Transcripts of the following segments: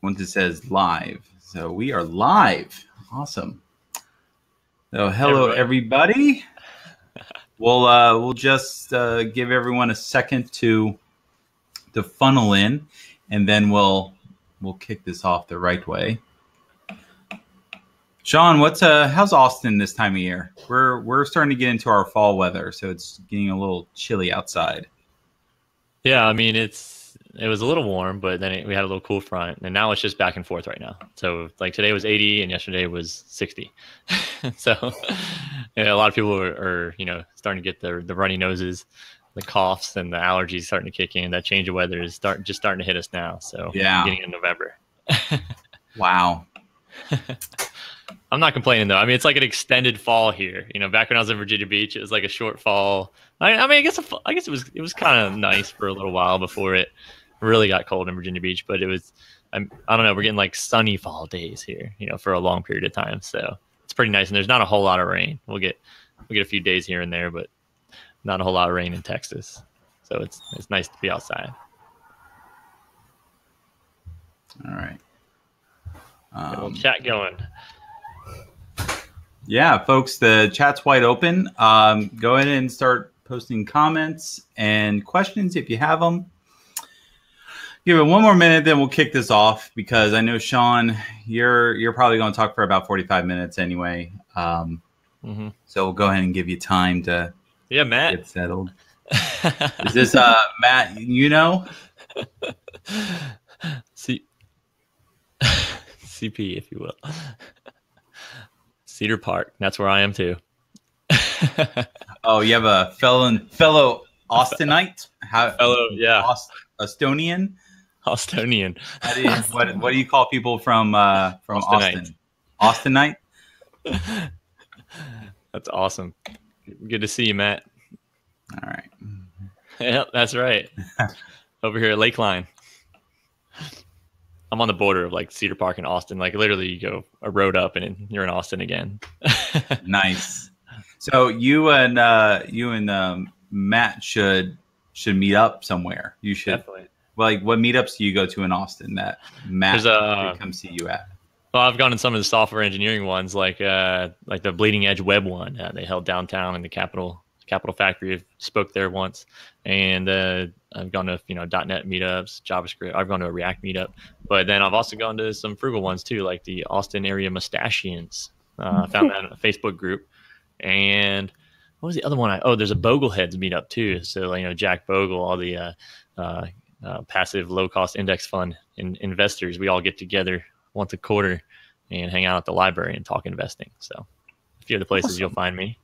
Once it says live. So we are live. Awesome. So hello, everybody. We'll just give everyone a second to funnel in, and then we'll kick this off the right way. Sean, how's Austin this time of year? We're starting to get into our fall weather, so it's getting a little chilly outside. Yeah, I mean it was a little warm, but then we had a little cool front, and now it's just back and forth right now. So like today was 80 and yesterday was 60. So a lot of people are starting to get the runny noses, the coughs, and the allergies starting to kick in. That change of weather is starting to hit us now. So yeah, beginning of November. Wow. I'm not complaining though. I mean, it's like an extended fall here. Back when I was in Virginia Beach, it was like a short fall. I guess it was kind of nice for a little while before it really got cold in Virginia Beach. But it was, I don't know, we're getting like sunny fall days here, for a long period of time. So it's pretty nice, and there's not a whole lot of rain. We'll get a few days here and there, but not a whole lot of rain in Texas. So it's nice to be outside. All right. Get a little chat going. Yeah, folks, the chat's wide open. Go ahead and start posting comments and questions if you have them. Give it one more minute, then we'll kick this off, because I know, Sean, you're probably going to talk for about 45 minutes anyway. So we'll go ahead and give you time to Matt. Get settled. Is this Matt, CP, if you will. Cedar Park. That's where I am too. Oh, you have a fellow Austinite? Estonian? Austonian. What do you call people from Austin? Austinite? That's awesome. Good to see you, Matt. All right. Yep, that's right. Over here at Lakeline. I'm on the border of like Cedar Park and Austin. Like literally you go a road up and you're in Austin again. Nice. So you and Matt should should meet up somewhere. You should. Definitely. Like, what meetups do you go to in Austin that Matt could come see you at? Well, I've gone to some of the software engineering ones, like the Bleeding Edge Web one. They held downtown in the Capitol Factory. I spoke there once, and I've gone to .NET meetups, JavaScript. I've gone to a React meetup, but then I've also gone to some Frugal ones too, like the Austin area Mustachians. I found that in a Facebook group, and what was the other one? There's a Bogleheads meetup too. So Jack Bogle, all the passive low cost index fund investors, we all get together once a quarter and hang out at the library and talk investing. So a few of the places you'll find me.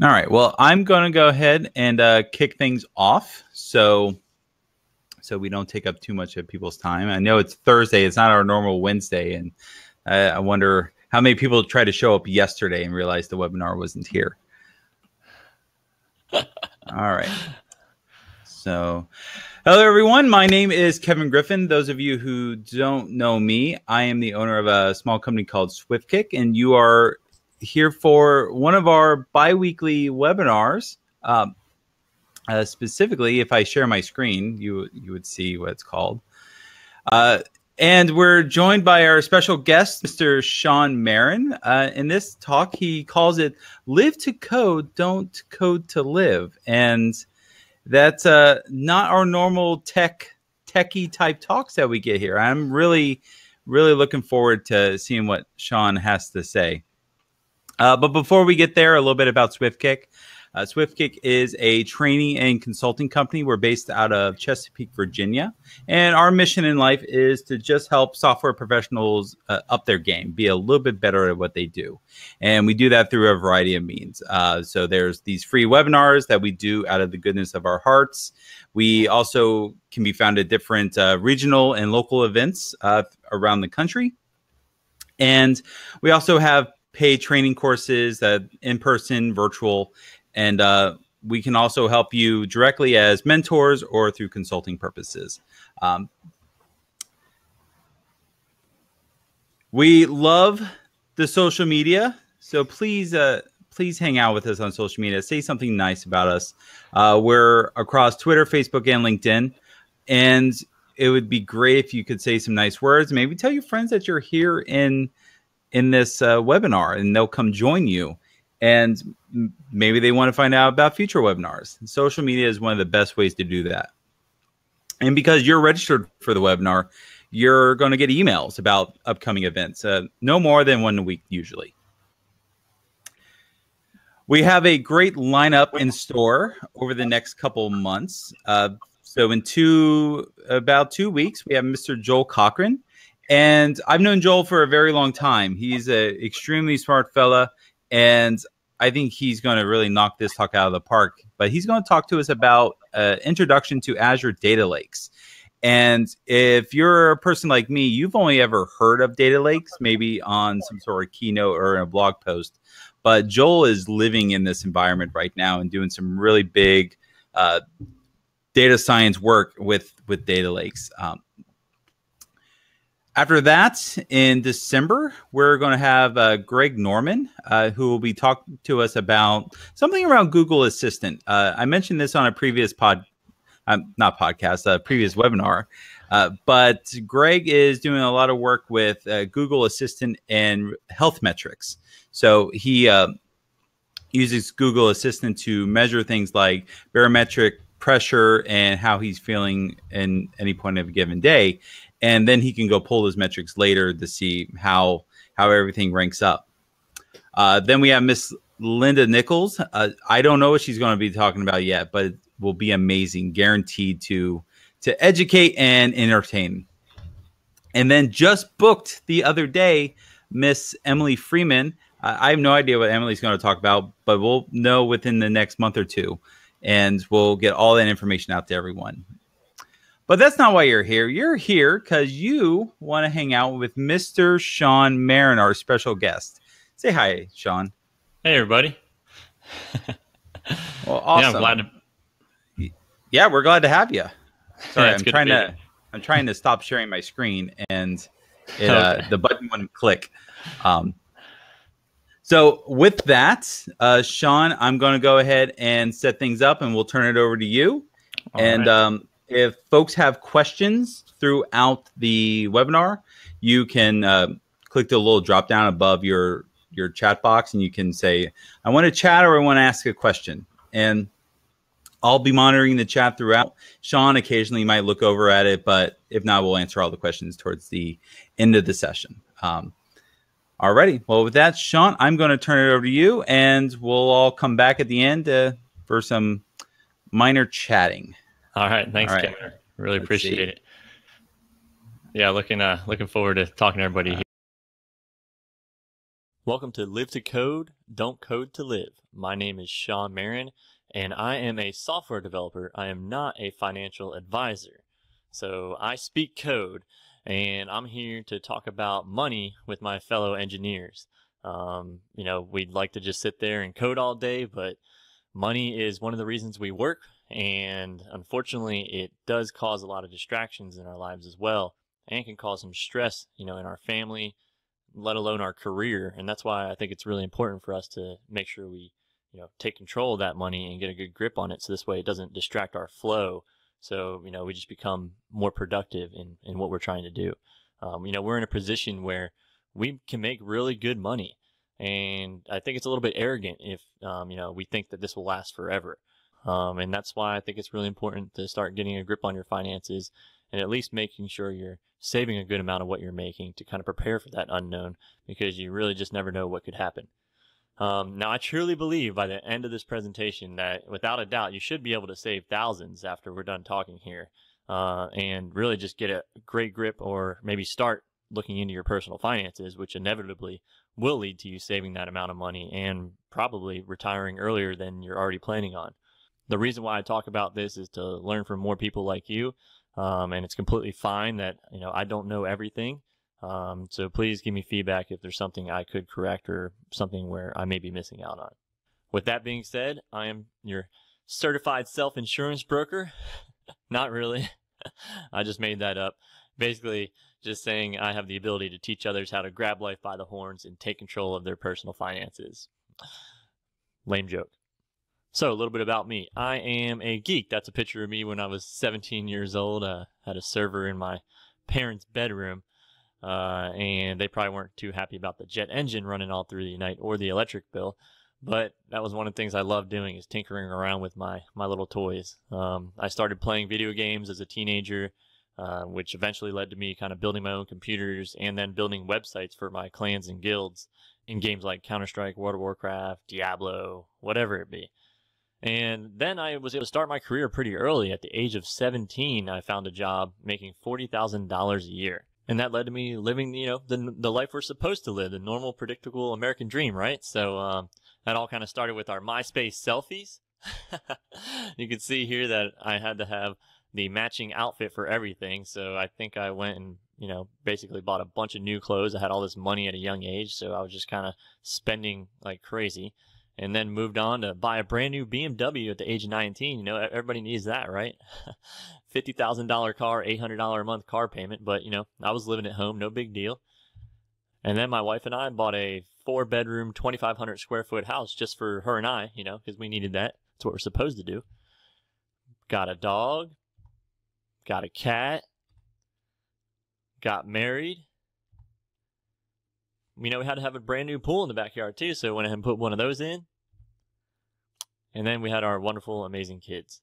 All right. Well, I'm going to go ahead and kick things off so we don't take up too much of people's time. I know it's Thursday. It's not our normal Wednesday. And I wonder how many people tried to show up yesterday and realized the webinar wasn't here. All right. So, hello, everyone. My name is Kevin Griffin. Those of you who don't know me, I am the owner of a small company called SwiftKick, and you are here for one of our bi-weekly webinars. Specifically, if I share my screen, you would see what it's called. And we're joined by our special guest, Mr. Sean Merron. In this talk, he calls it "Live to Code, Don't Code to Live," and that's not our normal techie type talks that we get here. I'm really, really looking forward to seeing what Sean has to say. But before we get there, a little bit about SwiftKick. SwiftKick is a training and consulting company. We're based out of Chesapeake, Virginia. And our mission in life is to just help software professionals up their game, be a little bit better at what they do. And we do that through a variety of means. So there's these free webinars that we do out of the goodness of our hearts. We also can be found at different regional and local events around the country. And we also have paid training courses, in-person, virtual, and we can also help you directly as mentors or through consulting purposes. We love the social media, so please please hang out with us on social media. Say something nice about us. We're across Twitter, Facebook, and LinkedIn. And it would be great if you could say some nice words. Maybe tell your friends that you're here in this webinar, and they'll come join you. And maybe they want to find out about future webinars. Social media is one of the best ways to do that. And because you're registered for the webinar, you're going to get emails about upcoming events, no more than one a week usually. We have a great lineup in store over the next couple months. So in about 2 weeks, we have Mr. Joel Cochran. And I've known Joel for a very long time. He's an extremely smart fella, and I think he's going to really knock this talk out of the park. But he's going to talk to us about introduction to Azure data lakes. And if you're a person like me, you've only ever heard of data lakes, maybe on some sort of keynote or in a blog post. But Joel is living in this environment right now and doing some really big data science work with data lakes. After that, in December, we're going to have Greg Norman, who will be talking to us about something around Google Assistant. I mentioned this on a previous previous webinar, but Greg is doing a lot of work with Google Assistant and health metrics. So he uses Google Assistant to measure things like barometric pressure and how he's feeling in any point of a given day. And then he can go pull those metrics later to see how everything ranks up. Then we have Miss Linda Nichols. I don't know what she's going to be talking about yet, but it will be amazing, guaranteed to educate and entertain. And then just booked the other day, Miss Emily Freeman. I have no idea what Emily's going to talk about, but we'll know within the next month or two, and we'll get all that information out to everyone. But that's not why you're here. You're here because you want to hang out with Mr. Sean Merron, our special guest. Say hi, Sean. Hey, everybody. Well, awesome. Yeah, I'm glad to. Yeah, we're glad to have you. Sorry, Yeah, I'm trying to stop sharing my screen, and the button wouldn't click. So with that, Sean, I'm going to go ahead and set things up, and we'll turn it over to you. All and right. If folks have questions throughout the webinar, you can click the little drop down above your chat box, and you can say, I want to chat or I want to ask a question. And I'll be monitoring the chat throughout. Sean occasionally might look over at it, but if not, we'll answer all the questions towards the end of the session. Alrighty. Well, with that, Sean, I'm going to turn it over to you, and we'll all come back at the end for some minor chatting. All right. Thanks, All right. Kevin. Really appreciate it. Yeah, looking forward to talking to everybody here. Welcome to Live to Code, Don't Code to Live. My name is Sean Merron, and I am a software developer. I am not a financial advisor. So I speak code, and I'm here to talk about money with my fellow engineers. We'd like to just sit there and code all day, but money is one of the reasons we work. And unfortunately, it does cause a lot of distractions in our lives as well, and can cause some stress, in our family, let alone our career. And that's why I think it's really important for us to make sure we, take control of that money and get a good grip on it. So this way it doesn't distract our flow. So, we just become more productive in what we're trying to do. We're in a position where we can make really good money. And I think it's a little bit arrogant if, we think that this will last forever. And that's why I think it's really important to start getting a grip on your finances and at least making sure you're saving a good amount of what you're making to kind of prepare for that unknown, because you really just never know what could happen. Now, I truly believe by the end of this presentation that without a doubt, you should be able to save thousands after we're done talking here, and really just get a great grip, or maybe start looking into your personal finances, which inevitably will lead to you saving that amount of money and probably retiring earlier than you're already planning on. The reason why I talk about this is to learn from more people like you, and it's completely fine that I don't know everything. So please give me feedback if there's something I could correct or something where I may be missing out on. With that being said, I am your certified self-insurance broker. Not really. I just made that up. Basically, just saying I have the ability to teach others how to grab life by the horns and take control of their personal finances. Lame joke. So a little bit about me. I am a geek. That's a picture of me when I was 17 years old. Had a server in my parents' bedroom, and they probably weren't too happy about the jet engine running all through the night or the electric bill. But that was one of the things I loved doing, is tinkering around with my little toys. I started playing video games as a teenager, which eventually led to me kind of building my own computers and then building websites for my clans and guilds in games like Counter-Strike, World of Warcraft, Diablo, whatever it be. And then I was able to start my career pretty early. At the age of 17, I found a job making $40,000 a year. And that led to me living, the life we're supposed to live, the normal, predictable American dream, right? So, that all kind of started with our MySpace selfies. You can see here that I had to have the matching outfit for everything. So I think I went and, basically bought a bunch of new clothes. I had all this money at a young age. So I was just kind of spending like crazy. And then moved on to buy a brand new BMW at the age of 19. Everybody needs that, right? $50,000 car, $800 a month car payment. But, I was living at home, no big deal. And then my wife and I bought a 4-bedroom, 2,500 square foot house just for her and I, because we needed that. That's what we're supposed to do. Got a dog. Got a cat. Got married. We had to have a brand new pool in the backyard too, so I went ahead and put one of those in. And then we had our wonderful, amazing kids.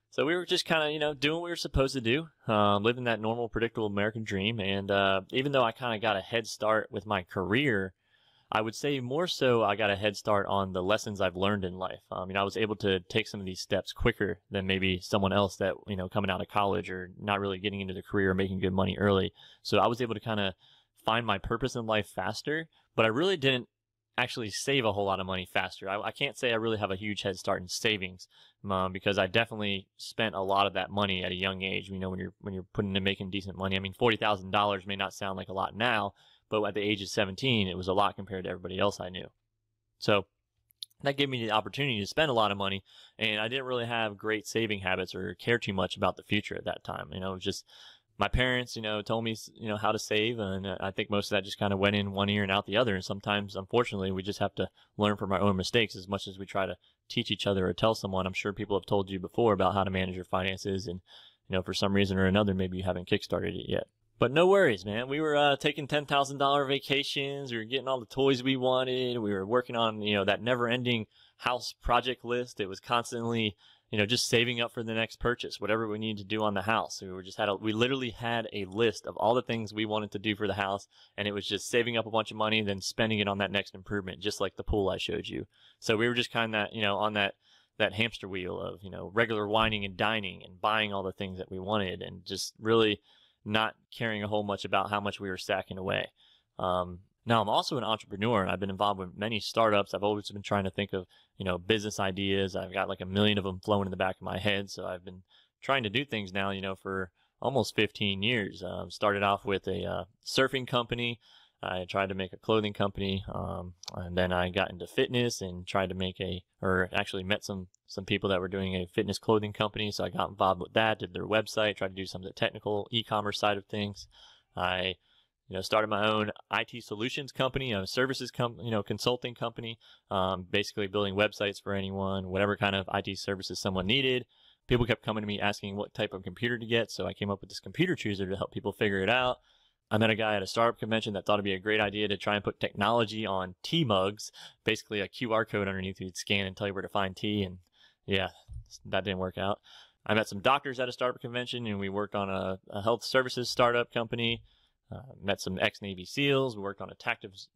So we were just kind of, doing what we were supposed to do, living that normal, predictable American dream. And even though I kind of got a head start with my career, I would say more so I got a head start on the lessons I've learned in life. I was able to take some of these steps quicker than maybe someone else that, coming out of college or not really getting into the career or making good money early. So I was able to kind of find my purpose in life faster, but I really didn't actually save a whole lot of money faster. I can't say I really have a huge head start in savings, because I definitely spent a lot of that money at a young age. When you're putting in making decent money, $40,000 may not sound like a lot now, but at the age of 17, it was a lot compared to everybody else I knew. So that gave me the opportunity to spend a lot of money, and I didn't really have great saving habits or care too much about the future at that time. It was just my parents, told me, how to save. And I think most of that just kind of went in one ear and out the other. And sometimes, unfortunately, we just have to learn from our own mistakes as much as we try to teach each other or tell someone. I'm sure people have told you before about how to manage your finances. And, for some reason or another, maybe you haven't kickstarted it yet. But no worries, man. We were taking $10,000 vacations. We were getting all the toys we wanted. We were working on, that never-ending house project list. It was constantly, just saving up for the next purchase, whatever we needed to do on the house. We literally had a list of all the things we wanted to do for the house, and it was just saving up a bunch of money and then spending it on that next improvement, just like the pool I showed you. So we were just kind of, on that hamster wheel of, regular whining and dining and buying all the things that we wanted and just really not caring a whole much about how much we were stacking away. Now, I'm also an entrepreneur, and I've been involved with many startups. I've always been trying to think of, business ideas. I've got like a million of them flowing in the back of my head. So I've been trying to do things now, for almost 15 years. Started off with a surfing company. I tried to make a clothing company. And then I got into fitness and tried to met some people that were doing a fitness clothing company. So I got involved with that, did their website, tried to do some of the technical e-commerce side of things. I started my own IT solutions company, a services consulting company, basically building websites for anyone, whatever kind of IT services someone needed. People kept coming to me asking what type of computer to get, so I came up with this computer chooser to help people figure it out. I met a guy at a startup convention that thought it'd be a great idea to try and put technology on tea mugs, basically a QR code underneath you'd scan and tell you where to find tea, and yeah, that didn't work out. I met some doctors at a startup convention, and we worked on a health services startup company. Met some ex-Navy SEALs. We worked on a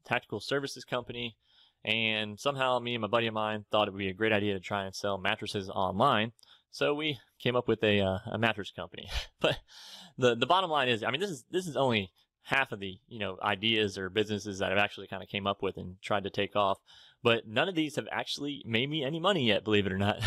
tactical services company. And somehow me and my buddy of mine thought it would be a great idea to try and sell mattresses online. So we came up with a mattress company. But the bottom line is, this is only half of the, ideas or businesses that I've actually kind of came up with and tried to take off. But none of these have actually made me any money yet, believe it or not.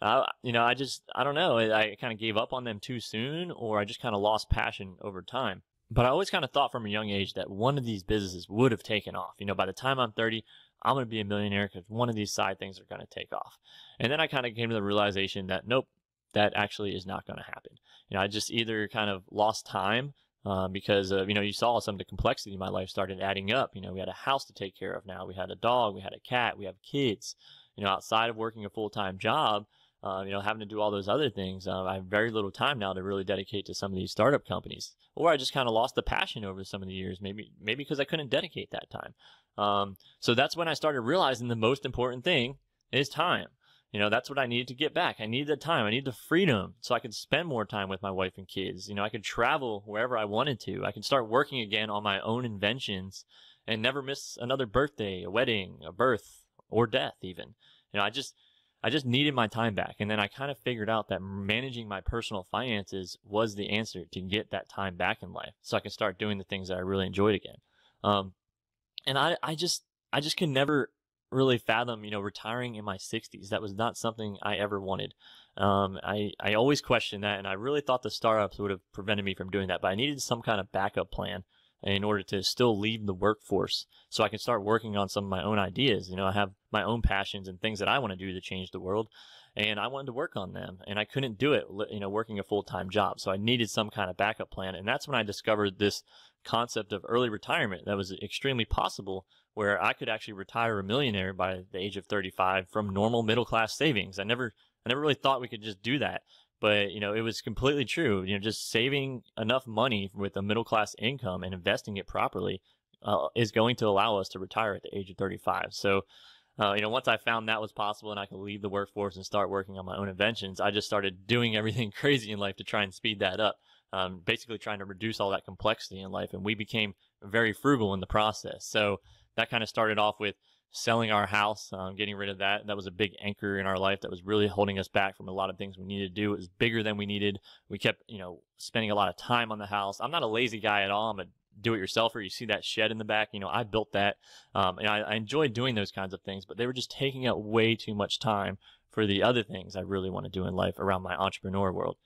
I don't know. I kind of gave up on them too soon, or I just kind of lost passion over time. But I always kind of thought from a young age that one of these businesses would have taken off. By the time I'm 30, I'm going to be a millionaire because one of these side things are going to take off. And then I kind of came to the realization that, nope, that actually is not going to happen. I just either kind of lost time, because of, you saw some of the complexity in my life started adding up. We had a house to take care of now. We had a dog, we had a cat, we have kids, outside of working a full-time job, having to do all those other things. I have very little time now to really dedicate to some of these startup companies, or I just kind of lost the passion over some of the years, maybe because I couldn't dedicate that time. So that's when I started realizing the most important thing is time. That's what I needed to get back. I needed the time. I needed the freedom so I could spend more time with my wife and kids. I could travel wherever I wanted to. I could start working again on my own inventions and never miss another birthday, a wedding, a birth, or death even. I just needed my time back. And then I kind of figured out that managing my personal finances was the answer to get that time back in life so I can start doing the things that I really enjoyed again. And I just could never really fathom, retiring in my 60s. That was not something I ever wanted. I always questioned that, and I really thought the startups would have prevented me from doing that, but I needed some kind of backup plan in order to still leave the workforce so I can start working on some of my own ideas. I have my own passions and things that I want to do to change the world, and I wanted to work on them, and I couldn't do it, working a full-time job. So I needed some kind of backup plan. And that's when I discovered this concept of early retirement that was extremely possible, where I could actually retire a millionaire by the age of 35 from normal middle-class savings. I never really thought we could just do that. But, it was completely true. Just saving enough money with a middle-class income and investing it properly is going to allow us to retire at the age of 35. So, once I found that was possible and I could leave the workforce and start working on my own inventions, I just started doing everything crazy in life to try and speed that up. Basically trying to reduce all that complexity in life. And we became very frugal in the process. So that kind of started off with selling our house, getting rid of that. That was a big anchor in our life that was really holding us back from a lot of things we needed to do. It was bigger than we needed. We kept, spending a lot of time on the house. I'm not a lazy guy at all. I'm a do-it-yourselfer. You see that shed in the back? I built that. And I enjoyed doing those kinds of things, but they were just taking up way too much time for the other things I really want to do in life around my entrepreneur world.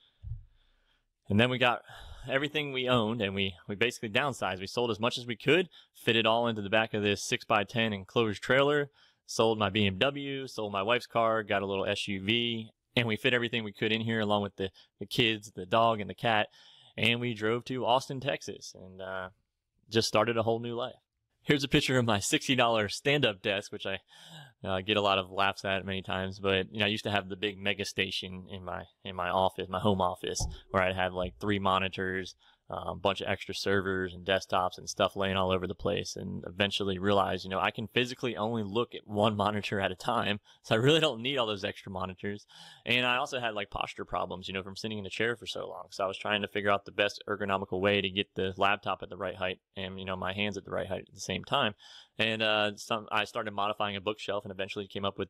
And then we got everything we owned, and we basically downsized. We sold as much as we could, fit it all into the back of this 6x10 enclosed trailer, sold my BMW, sold my wife's car, got a little SUV, and we fit everything we could in here along with the kids, the dog, and the cat. And we drove to Austin, Texas, and just started a whole new life. Here's a picture of my $60 stand-up desk, which I get a lot of laughs at many times. But I used to have the big mega station in my office, my home office, where I'd have like 3 monitors, a bunch of extra servers and desktops and stuff laying all over the place. And eventually realized, I can physically only look at one monitor at a time, so I really don't need all those extra monitors. And I also had like posture problems, from sitting in a chair for so long. So I was trying to figure out the best ergonomical way to get the laptop at the right height and, my hands at the right height at the same time. And I started modifying a bookshelf and eventually came up with,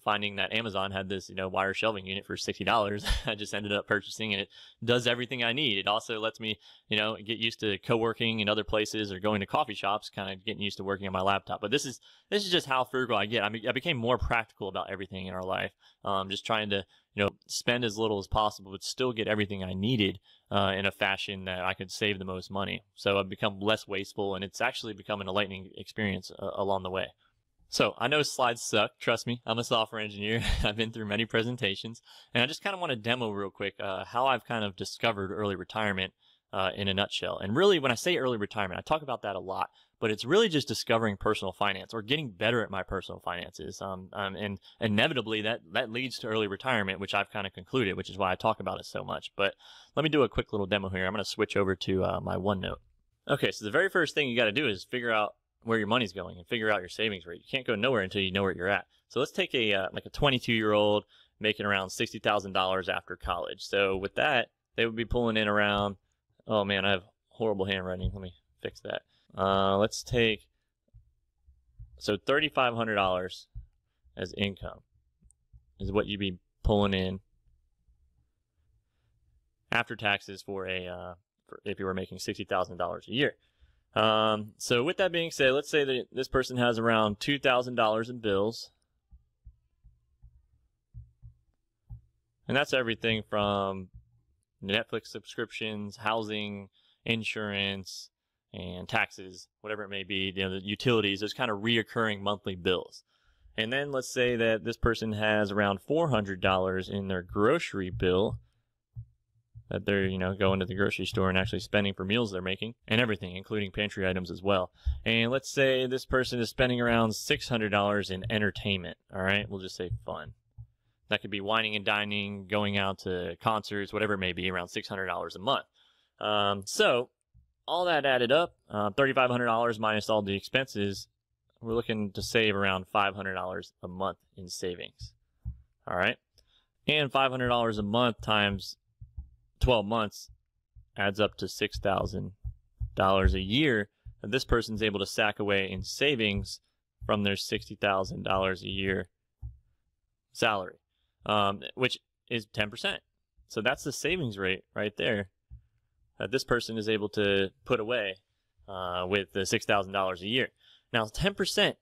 finding that Amazon had this, wire shelving unit for $60. I just ended up purchasing, and it does everything I need. It also lets me, get used to co-working in other places or going to coffee shops, kind of getting used to working on my laptop. But this is just how frugal I get. I became more practical about everything in our life. Just trying to, spend as little as possible, but still get everything I needed, in a fashion that I could save the most money. So I've become less wasteful, and it's actually become an enlightening experience along the way. So I know slides suck. Trust me, I'm a software engineer. I've been through many presentations, and I just kind of want to demo real quick how I've kind of discovered early retirement in a nutshell. And really, when I say early retirement, I talk about that a lot, but it's really just discovering personal finance or getting better at my personal finances. And inevitably that leads to early retirement, which I've kind of concluded, which is why I talk about it so much. But let me do a quick little demo here. I'm going to switch over to my OneNote. Okay, so the very first thing you got to do is figure out where your money's going and figure out your savings rate. You can't go nowhere until you know where you're at. So let's take a 22-year-old making around $60,000 after college. So with that, they would be pulling in around, oh man, I have horrible handwriting. Let me fix that. Let's take, so $3,500 as income is what you'd be pulling in after taxes for if you were making $60,000 a year. So with that being said, let's say that this person has around $2,000 in bills. And that's everything from Netflix subscriptions, housing, insurance, and taxes, whatever it may be, the utilities, those kind of reoccurring monthly bills. And then let's say that this person has around $400 in their grocery bill. that they're, going to the grocery store and actually spending for meals they're making and everything, including pantry items as well. And let's say this person is spending around $600 in entertainment. All right. We'll just say fun. That could be wining and dining, going out to concerts, whatever it may be, around $600 a month. So all that added up, $3,500 minus all the expenses, we're looking to save around $500 a month in savings. All right. And $500 a month times 12 months adds up to $6,000 a year that this person's able to sack away in savings from their $60,000 a year salary, which is 10%. So that's the savings rate right there that this person is able to put away with the $6,000 a year. Now, 10%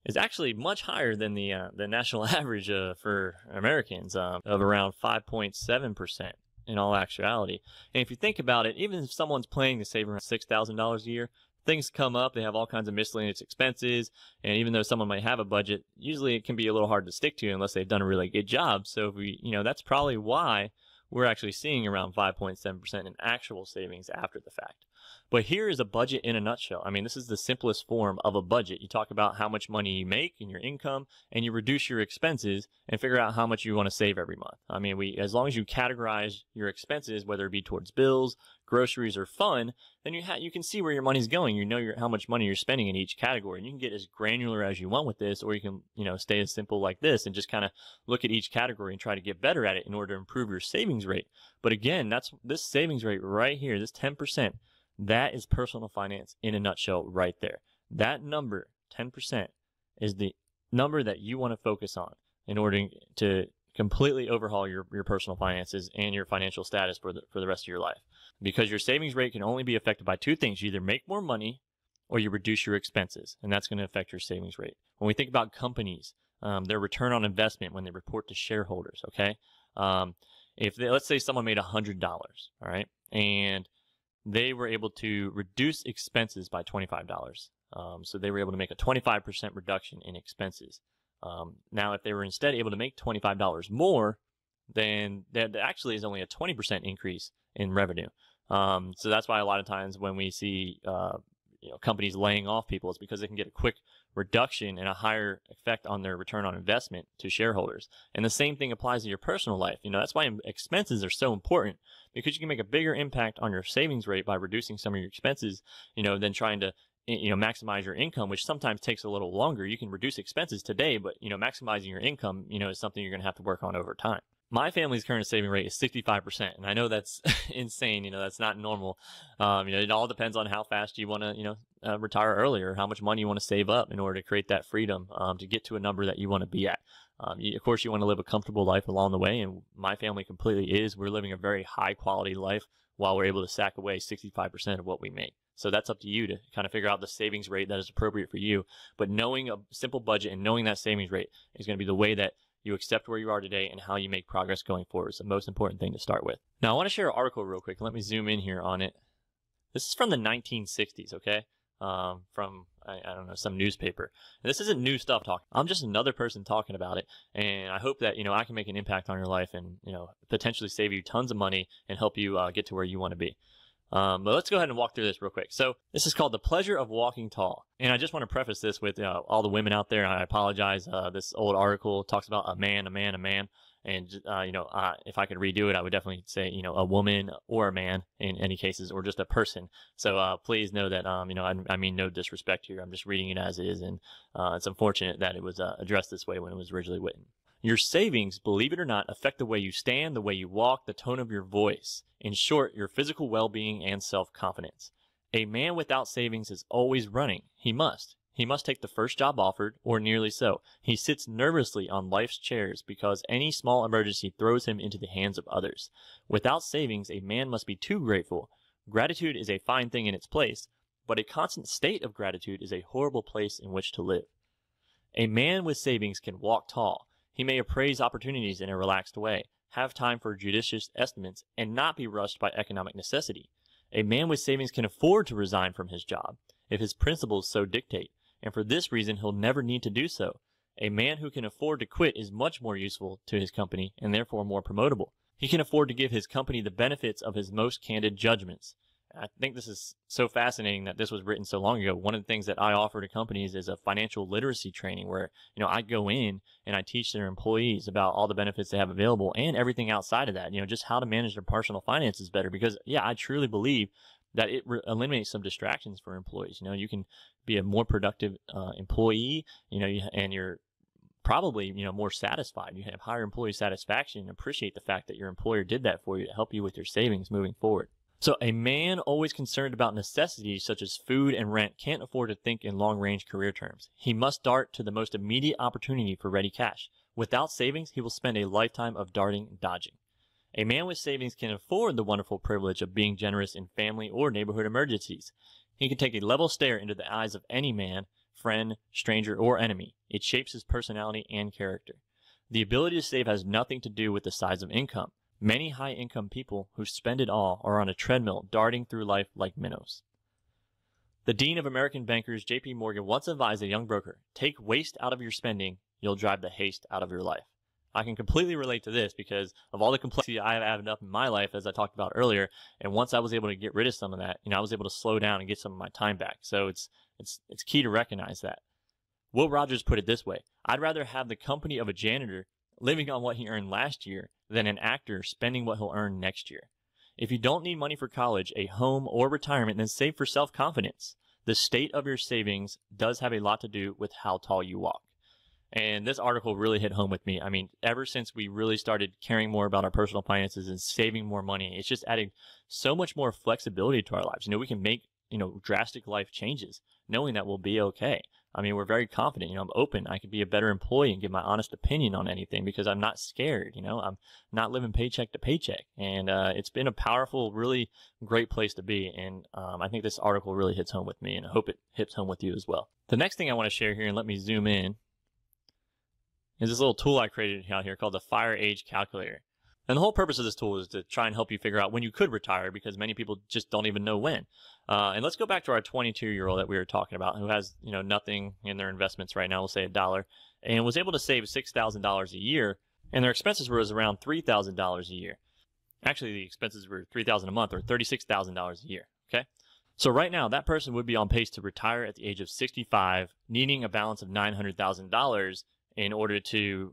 is actually much higher than the national average for Americans of around 5.7% in all actuality. And if you think about it, even if someone's planning to save around $6,000 a year, things come up, they have all kinds of miscellaneous expenses, and even though someone might have a budget, usually it can be a little hard to stick to unless they've done a really good job. So if we, that's probably why we're actually seeing around 5.7% in actual savings after the fact. But here is a budget in a nutshell. I mean, this is the simplest form of a budget. You talk about how much money you make and your income, and you reduce your expenses and figure out how much you want to save every month. I mean, as long as you categorize your expenses, whether it be towards bills, groceries, or fun, then you can see where your money's going. You know how much money you're spending in each category. And you can get as granular as you want with this, or you can, stay as simple like this and just kind of look at each category and try to get better at it in order to improve your savings rate. But again, that's this savings rate right here, this 10%. That is personal finance in a nutshell right there. That number, 10%, is the number that you want to focus on in order to completely overhaul your personal finances and your financial status for the rest of your life. Because your savings rate can only be affected by two things. You either make more money or you reduce your expenses, and that's going to affect your savings rate. When we think about companies, their return on investment when they report to shareholders, okay? Let's say someone made $100, all right, and they were able to reduce expenses by $25. So they were able to make a 25% reduction in expenses. Now, if they were instead able to make $25 more, then that actually is only a 20% increase in revenue. So that's why a lot of times when we see companies laying off people, it's because they can get a quick reduction and a higher effect on their return on investment to shareholders. And the same thing applies to your personal life. That's why expenses are so important, because you can make a bigger impact on your savings rate by reducing some of your expenses, than trying to maximize your income, which sometimes takes a little longer. You can reduce expenses today, but maximizing your income, is something you're going to have to work on over time. My family's current saving rate is 65%. And I know that's insane. That's not normal. It all depends on how fast you want to, retire earlier, how much money you want to save up in order to create that freedom, to get to a number that you want to be at. Of course, you want to live a comfortable life along the way. And my family completely is. We're living a very high quality life while we're able to sack away 65% of what we make. So that's up to you to kind of figure out the savings rate that is appropriate for you. But knowing a simple budget and knowing that savings rate is going to be the way that you accept where you are today and how you make progress going forward. It's the most important thing to start with. Now, I want to share an article real quick. Let me zoom in here on it. This is from the 1960s, okay? From, I don't know, some newspaper. And this isn't new stuff talking. I'm just another person talking about it. And I hope that, I can make an impact on your life and, potentially save you tons of money and help you get to where you want to be. But let's go ahead and walk through this real quick. So this is called The Pleasure of Walking Tall. And I just want to preface this with all the women out there. I apologize. This old article talks about a man. And, if I could redo it, I would definitely say, a woman or a man in any cases, or just a person. So, please know that, I mean no disrespect here. I'm just reading it as is. And, it's unfortunate that it was addressed this way when it was originally written. Your savings, believe it or not, affect the way you stand, the way you walk, the tone of your voice. In short, your physical well-being and self-confidence. A man without savings is always running. He must take the first job offered, or nearly so. He sits nervously on life's chairs because any small emergency throws him into the hands of others. Without savings, a man must be too grateful. Gratitude is a fine thing in its place, but a constant state of gratitude is a horrible place in which to live. A man with savings can walk tall. He may appraise opportunities in a relaxed way, have time for judicious estimates, and not be rushed by economic necessity. A man with savings can afford to resign from his job if his principles so dictate, and for this reason he'll never need to do so. A man who can afford to quit is much more useful to his company and therefore more promotable. He can afford to give his company the benefits of his most candid judgments. I think this is so fascinating that this was written so long ago. One of the things that I offer to companies is a financial literacy training where, I go in and I teach their employees about all the benefits they have available and everything outside of that, just how to manage their personal finances better. Because I truly believe that it eliminates some distractions for employees. You can be a more productive employee, and you're probably, more satisfied. You have higher employee satisfaction and appreciate the fact that your employer did that for you to help you with your savings moving forward. So a man always concerned about necessities such as food and rent can't afford to think in long-range career terms. He must dart to the most immediate opportunity for ready cash. Without savings, he will spend a lifetime of darting and dodging. A man with savings can afford the wonderful privilege of being generous in family or neighborhood emergencies. He can take a level stare into the eyes of any man, friend, stranger, or enemy. It shapes his personality and character. The ability to save has nothing to do with the size of income. Many high-income people who spend it all are on a treadmill darting through life like minnows. The Dean of American Bankers, J.P. Morgan, once advised a young broker, take waste out of your spending, you'll drive the haste out of your life. I can completely relate to this because of all the complexity I have added up in my life, as I talked about earlier. And once I was able to get rid of some of that, I was able to slow down and get some of my time back. So it's key to recognize that. Will Rogers put it this way: I'd rather have the company of a janitor living on what he earned last year than an actor spending what he'll earn next year. If you don't need money for college, a home, or retirement, then save for self-confidence. The state of your savings does have a lot to do with how tall you walk. And this article really hit home with me. I mean, ever since we really started caring more about our personal finances and saving more money, it's just adding so much more flexibility to our lives. We can make, drastic life changes knowing that we'll be okay. I mean, we're very confident. I'm open. I could be a better employee and give my honest opinion on anything because I'm not scared. I'm not living paycheck to paycheck. And it's been a powerful, really great place to be. And I think this article really hits home with me, and I hope it hits home with you as well. The next thing I want to share here, and let me zoom in, is this little tool I created out here called the Fire Age Calculator. And the whole purpose of this tool is to try and help you figure out when you could retire, because many people just don't even know when. And let's go back to our 22-year-old that we were talking about, who has, nothing in their investments right now, we'll say $1, and was able to save $6,000 a year, and their expenses were around $3,000 a year. Actually, the expenses were $3,000 a month, or $36,000 a year. Okay. So right now, that person would be on pace to retire at the age of 65, needing a balance of $900,000 in order to,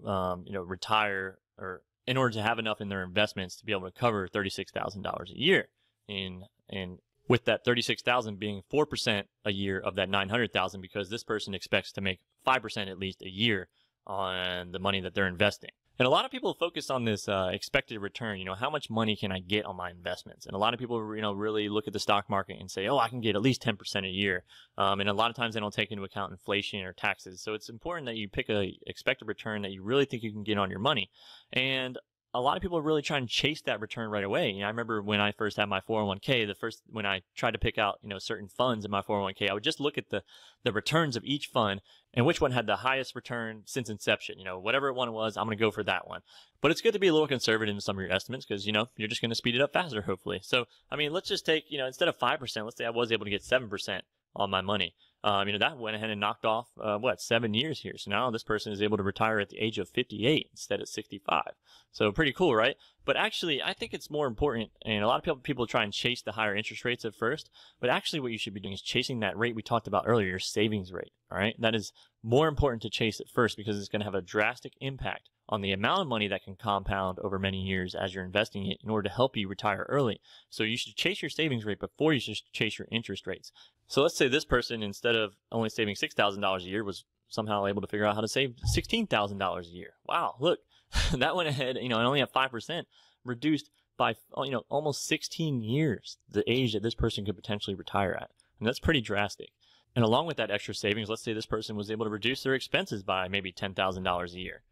retire, or in order to have enough in their investments to be able to cover $36,000 a year. And with that $36,000 being 4% a year of that $900,000, because this person expects to make 5% at least a year on the money that they're investing. And a lot of people focus on this expected return. How much money can I get on my investments? And a lot of people, really look at the stock market and say, oh, I can get at least 10% a year. And a lot of times they don't take into account inflation or taxes. So it's important that you pick a expected return that you really think you can get on your money. And a lot of people are really trying to chase that return right away. I remember when I first had my 401k, when I tried to pick out, certain funds in my 401k, I would just look at the returns of each fund and which one had the highest return since inception. Whatever one it was, I'm going to go for that one. But it's good to be a little conservative in some of your estimates because, you're just going to speed it up faster, hopefully. So, let's just take, instead of 5%, let's say I was able to get 7% on my money. That went ahead and knocked off, 7 years here. So now this person is able to retire at the age of 58 instead of 65. So pretty cool, right? But actually, I think it's more important, and a lot of people try and chase the higher interest rates at first, but actually what you should be doing is chasing that rate we talked about earlier, your savings rate, all right? That is more important to chase at first because it's going to have a drastic impact on the amount of money that can compound over many years as you're investing it in order to help you retire early. So you should chase your savings rate before you should chase your interest rates. So let's say this person, instead of only saving $6,000 a year, was somehow able to figure out how to save $16,000 a year. Wow, look, that went ahead, and only at 5%, reduced by, almost 16 years, the age that this person could potentially retire at. And that's pretty drastic. And along with that extra savings, let's say this person was able to reduce their expenses by maybe $10,000 a year.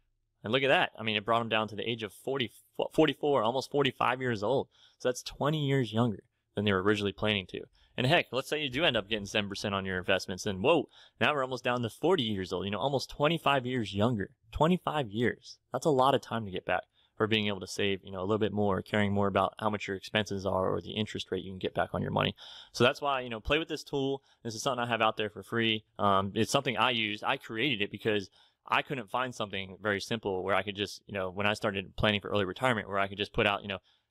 And look at that. It brought them down to the age of 44, almost 45 years old. So that's 20 years younger than they were originally planning to. And heck, let's say you do end up getting 7% on your investments, and whoa, now we're almost down to 40 years old, almost 25 years younger. 25 years. That's a lot of time to get back for being able to save, a little bit more, caring more about how much your expenses are or the interest rate you can get back on your money. So that's why, play with this tool. This is something I have out there for free. It's something I use. I created it because I couldn't find something very simple where I could just, when I started planning for early retirement, where I could just put out,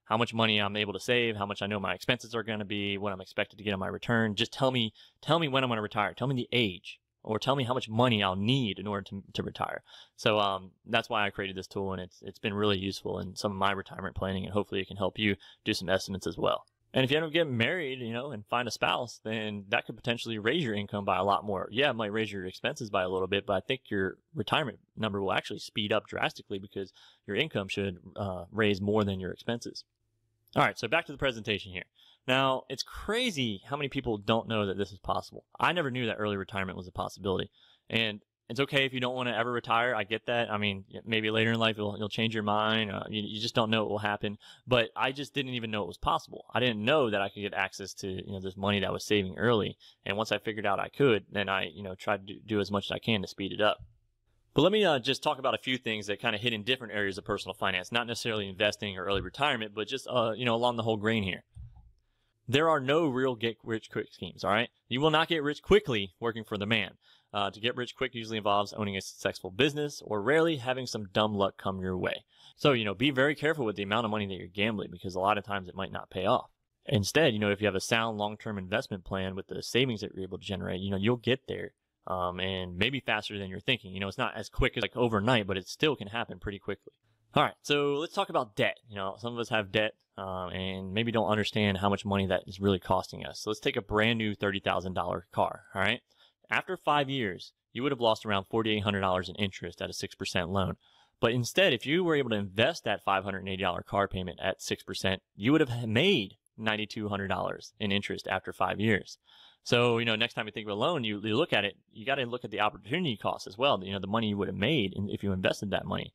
how much money I'm able to save, how much I know my expenses are going to be, what I'm expected to get on my return. Just tell me when I'm going to retire. Tell me the age, or tell me how much money I'll need in order to retire. So, that's why I created this tool, and it's been really useful in some of my retirement planning, and hopefully it can help you do some estimates as well. And if you end up getting married, and find a spouse, then that could potentially raise your income by a lot more. Yeah, it might raise your expenses by a little bit, but I think your retirement number will actually speed up drastically because your income should raise more than your expenses. All right, so back to the presentation here. Now, it's crazy how many people don't know that this is possible. I never knew that early retirement was a possibility. And it's okay if you don't want to ever retire. I get that. I mean, maybe later in life you'll change your mind. You just don't know what will happen. But I just didn't even know it was possible. I didn't know that I could get access to this money that I was saving early. And once I figured out I could, then I tried to do as much as I can to speed it up. But let me just talk about a few things that kind of hit in different areas of personal finance, not necessarily investing or early retirement, but just along the whole grain here. There are no real get-rich-quick schemes, all right? You will not get rich quickly working for the man. To get rich quick usually involves owning a successful business or rarely having some dumb luck come your way. So, be very careful with the amount of money that you're gambling because a lot of times it might not pay off. Instead, if you have a sound long-term investment plan with the savings that you're able to generate, you'll get there. And maybe faster than you're thinking. It's not as quick as like overnight, but it still can happen pretty quickly. All right. So let's talk about debt. Some of us have debt, and maybe don't understand how much money that is really costing us. So let's take a brand new $30,000 car. All right. After 5 years, you would have lost around $4,800 in interest at a 6% loan. But instead, if you were able to invest that $580 car payment at 6%, you would have made $9,200 in interest after 5 years. So, next time you think of a loan, you look at it, you got to look at the opportunity cost as well. The money you would have made if you invested that money.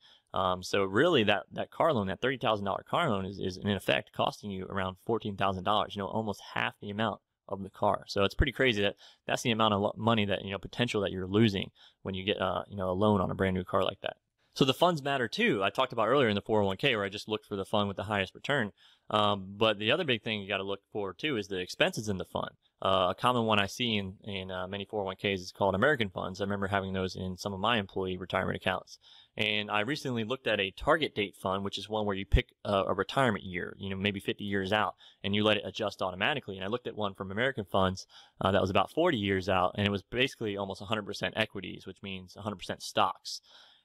So really that car loan, that $30,000 car loan is in effect costing you around $14,000, almost half the amount of the car. So it's pretty crazy that's the amount of money that, potential that you're losing when you get, a loan on a brand new car like that. So the funds matter too. I talked about earlier in the 401k where I just looked for the fund with the highest return. But the other big thing you got to look for too is the expenses in the fund. A common one I see in many 401ks is called American funds. I remember having those in some of my employee retirement accounts. And I recently looked at a target date fund, which is one where you pick a retirement year, maybe 50 years out, and you let it adjust automatically. And I looked at one from American funds that was about 40 years out, and it was basically almost 100% equities, which means 100% stocks.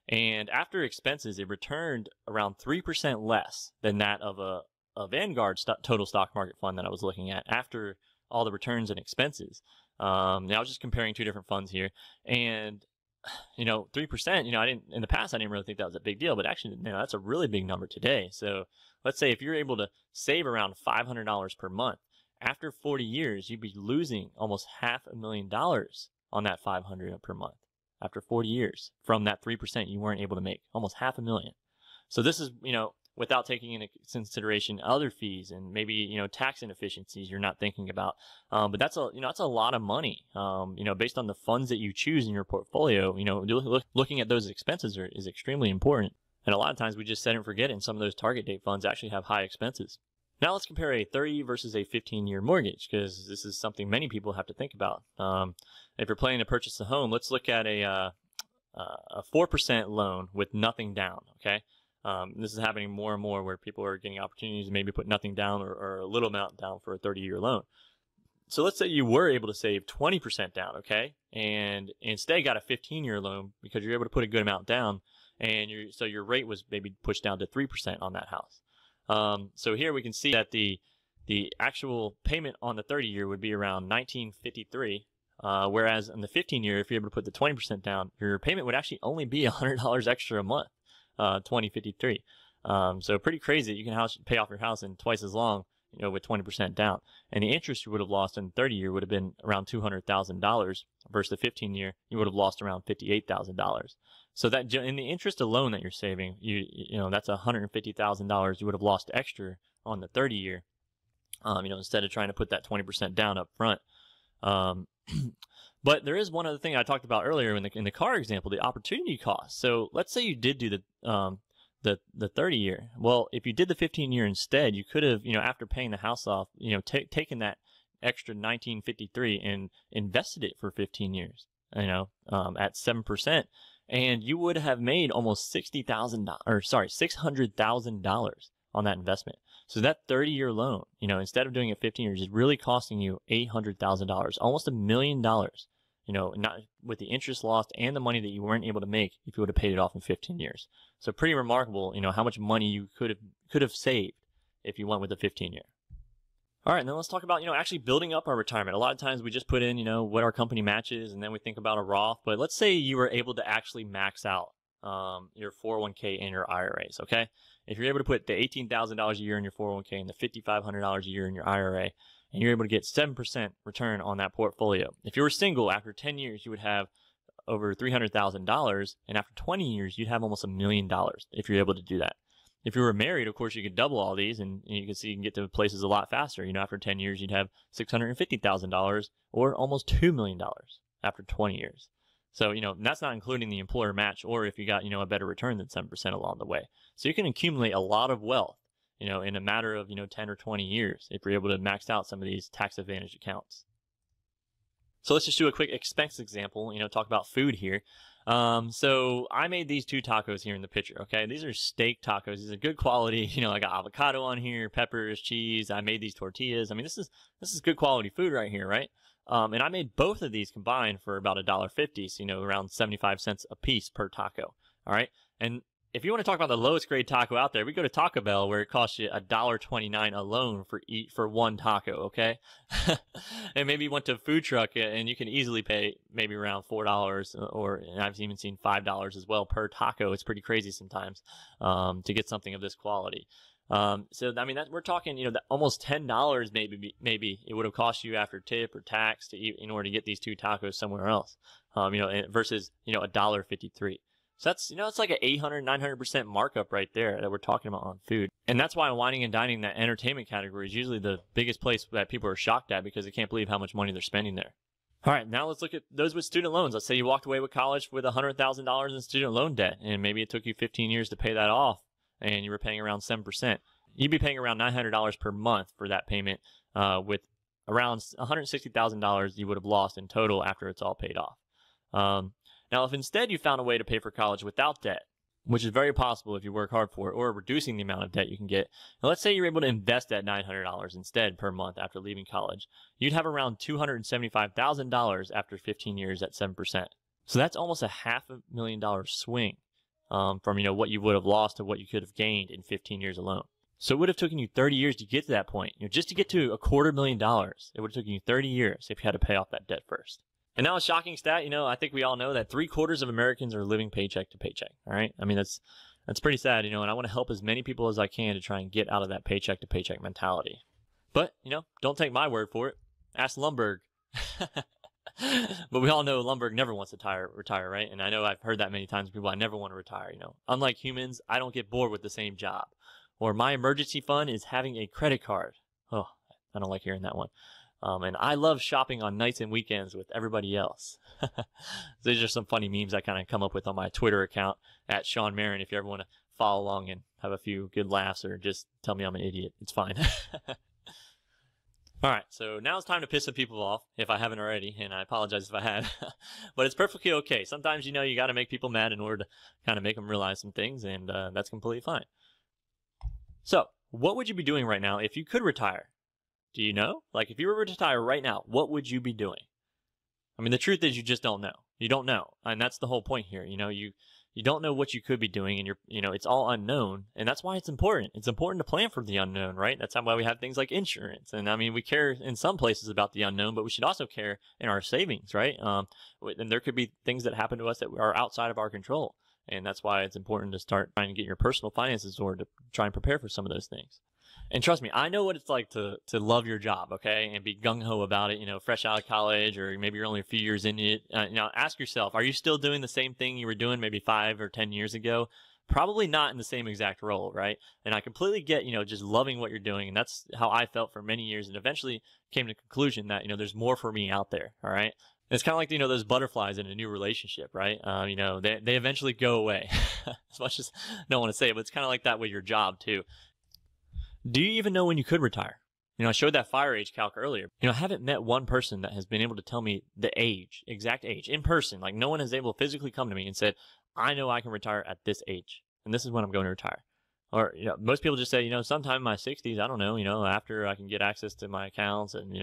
And after expenses, it returned around 3% less than that of a Vanguard total stock market fund that I was looking at after all the returns and expenses. Now I was just comparing two different funds here, and 3%, in the past I didn't really think that was a big deal, but actually, that's a really big number today. So let's say if you're able to save around $500 per month, after 40 years, you'd be losing almost $500,000 on that $500 per month. After 40 years from that 3% you weren't able to make, almost $500,000. So this is, without taking into consideration other fees and maybe, tax inefficiencies you're not thinking about. But that's a lot of money. Based on the funds that you choose in your portfolio, looking at those expenses is extremely important. And a lot of times we just set and forget it, and some of those target date funds actually have high expenses. Now let's compare a 30 versus a 15-year mortgage, because this is something many people have to think about. If you're planning to purchase a home, let's look at a 4% loan with nothing down, okay? This is happening more and more where people are getting opportunities to maybe put nothing down or a little amount down for a 30-year loan. So let's say you were able to save 20% down, okay? And instead got a 15-year loan because you're able to put a good amount down, and so your rate was maybe pushed down to 3% on that house. So here we can see that the actual payment on the 30-year would be around $1,953, whereas in the 15-year, if you're able to put the 20% down, your payment would actually only be $100 extra a month, $2,053. So pretty crazy. You can pay off your house in twice as long, with 20% down. And the interest you would have lost in the 30-year would have been around $200,000 versus the 15-year, you would have lost around $58,000. So that in the interest alone that you're saving, that's $150,000 you would have lost extra on the 30-year, instead of trying to put that 20% down up front. But there is one other thing I talked about earlier in the car example, the opportunity cost. So let's say you did do the 30-year. Well, if you did the 15-year instead, you could have, after paying the house off, taken that extra $1,953 and invested it for 15 years, at 7%. and you would have made almost $600,000 on that investment. So that 30-year loan, instead of doing it 15 years, is really costing you $800,000, almost $1 million, not with the interest lost and the money that you weren't able to make if you would have paid it off in 15 years. So pretty remarkable, how much money you could have saved if you went with a 15-year. All right, and then let's talk about, actually building up our retirement. A lot of times we just put in, what our company matches, and then we think about a Roth. But let's say you were able to actually max out your 401k and your IRAs, okay? If you're able to put the $18,000 a year in your 401k and the $5,500 a year in your IRA, and you're able to get 7% return on that portfolio. If you were single, after 10 years, you would have over $300,000, and after 20 years, you'd have almost $1 million if you're able to do that. If you were married, of course, you could double all these, and you can see you can get to places a lot faster. After 10 years, you'd have $650,000 or almost $2 million after 20 years. So, that's not including the employer match or if you got, a better return than 7% along the way. So you can accumulate a lot of wealth, in a matter of, 10 or 20 years if you're able to max out some of these tax advantage accounts. So let's just do a quick expense example, talk about food here. So I made these 2 tacos here in the picture, okay? These are steak tacos. These are good quality. I got avocado on here, peppers, cheese. I made these tortillas. I mean, this is good quality food right here, right? And I made both of these combined for about $1.50, so, around 75 cents a piece per taco. All right. And if you want to talk about the lowest grade taco out there, we go to Taco Bell where it costs you $1.29 alone for one taco. Okay. And maybe you went to a food truck and you can easily pay maybe around $4 and I've even seen $5 as well per taco. It's pretty crazy sometimes, to get something of this quality. So, I mean, we're talking, that almost $10 maybe it would have cost you after tip or tax in order to get these 2 tacos somewhere else, versus, $1.53. So that's, it's like an 900% markup right there that we're talking about on food. And that's why wining and dining, that entertainment category, is usually the biggest place that people are shocked at because they can't believe how much money they're spending there. All right, now let's look at those with student loans. Let's say you walked away with college with $100,000 in student loan debt, and maybe it took you 15 years to pay that off, and you were paying around 7%. You'd be paying around $900 per month for that payment, with around $160,000 you would have lost in total after it's all paid off. Now, if instead you found a way to pay for college without debt, which is very possible if you work hard for it, or reducing the amount of debt you can get, and let's say you're able to invest that $900 instead per month after leaving college, you'd have around $275,000 after 15 years at 7%. So that's almost a $500,000 swing, from, what you would have lost to what you could have gained in 15 years alone. So it would have taken you 30 years to get to that point. Just to get to $250,000, it would have taken you 30 years if you had to pay off that debt first. And now a shocking stat, I think we all know that 3/4 of Americans are living paycheck to paycheck. All right. I mean, that's pretty sad, and I want to help as many people as I can to try and get out of that paycheck to paycheck mentality. But, don't take my word for it. Ask Lumberg. But we all know Lumberg never wants to retire, right? And I know I've heard that many times from people. I never want to retire, Unlike humans, I don't get bored with the same job. Or my emergency fund is having a credit card. Oh, I don't like hearing that one. And I love shopping on nights and weekends with everybody else. These are some funny memes I kind of come up with on my Twitter account at Sean Merron. If you ever want to follow along and have a few good laughs or just tell me I'm an idiot, it's fine. All right, so now it's time to piss some people off, if I haven't already, and I apologize if I had. But it's perfectly okay. Sometimes, you got to make people mad in order to kind of make them realize some things, and that's completely fine. So, what would you be doing right now if you could retire? Do you know? Like, if you were to retire right now, what would you be doing? I mean, the truth is you just don't know. You don't know. And that's the whole point here. You don't know what you could be doing, and it's all unknown. And that's why it's important. It's important to plan for the unknown, right? That's why we have things like insurance. And I mean, we care in some places about the unknown, but we should also care in our savings, right? And there could be things that happen to us that are outside of our control. And that's why it's important to start trying to get your personal finances in order to try and prepare for some of those things. And trust me, I know what it's like to love your job, okay, and be gung-ho about it, fresh out of college, or maybe you're only a few years into it. Ask yourself, are you still doing the same thing you were doing maybe 5 or 10 years ago? Probably not in the same exact role, right? And I completely get, just loving what you're doing, and that's how I felt for many years, and eventually came to the conclusion that, there's more for me out there, all right? It's kind of like, those butterflies in a new relationship, right? They eventually go away. As much as I don't want to say it, but it's kind of like that with your job too. Do you even know when you could retire? I showed that fire age calc earlier. I haven't met one person that has been able to tell me the age, exact age, in person. Like, no one is able to physically come to me and said, I know I can retire at this age, and this is when I'm going to retire. Or, most people just say, sometime in my 60s, I don't know, after I can get access to my accounts, and,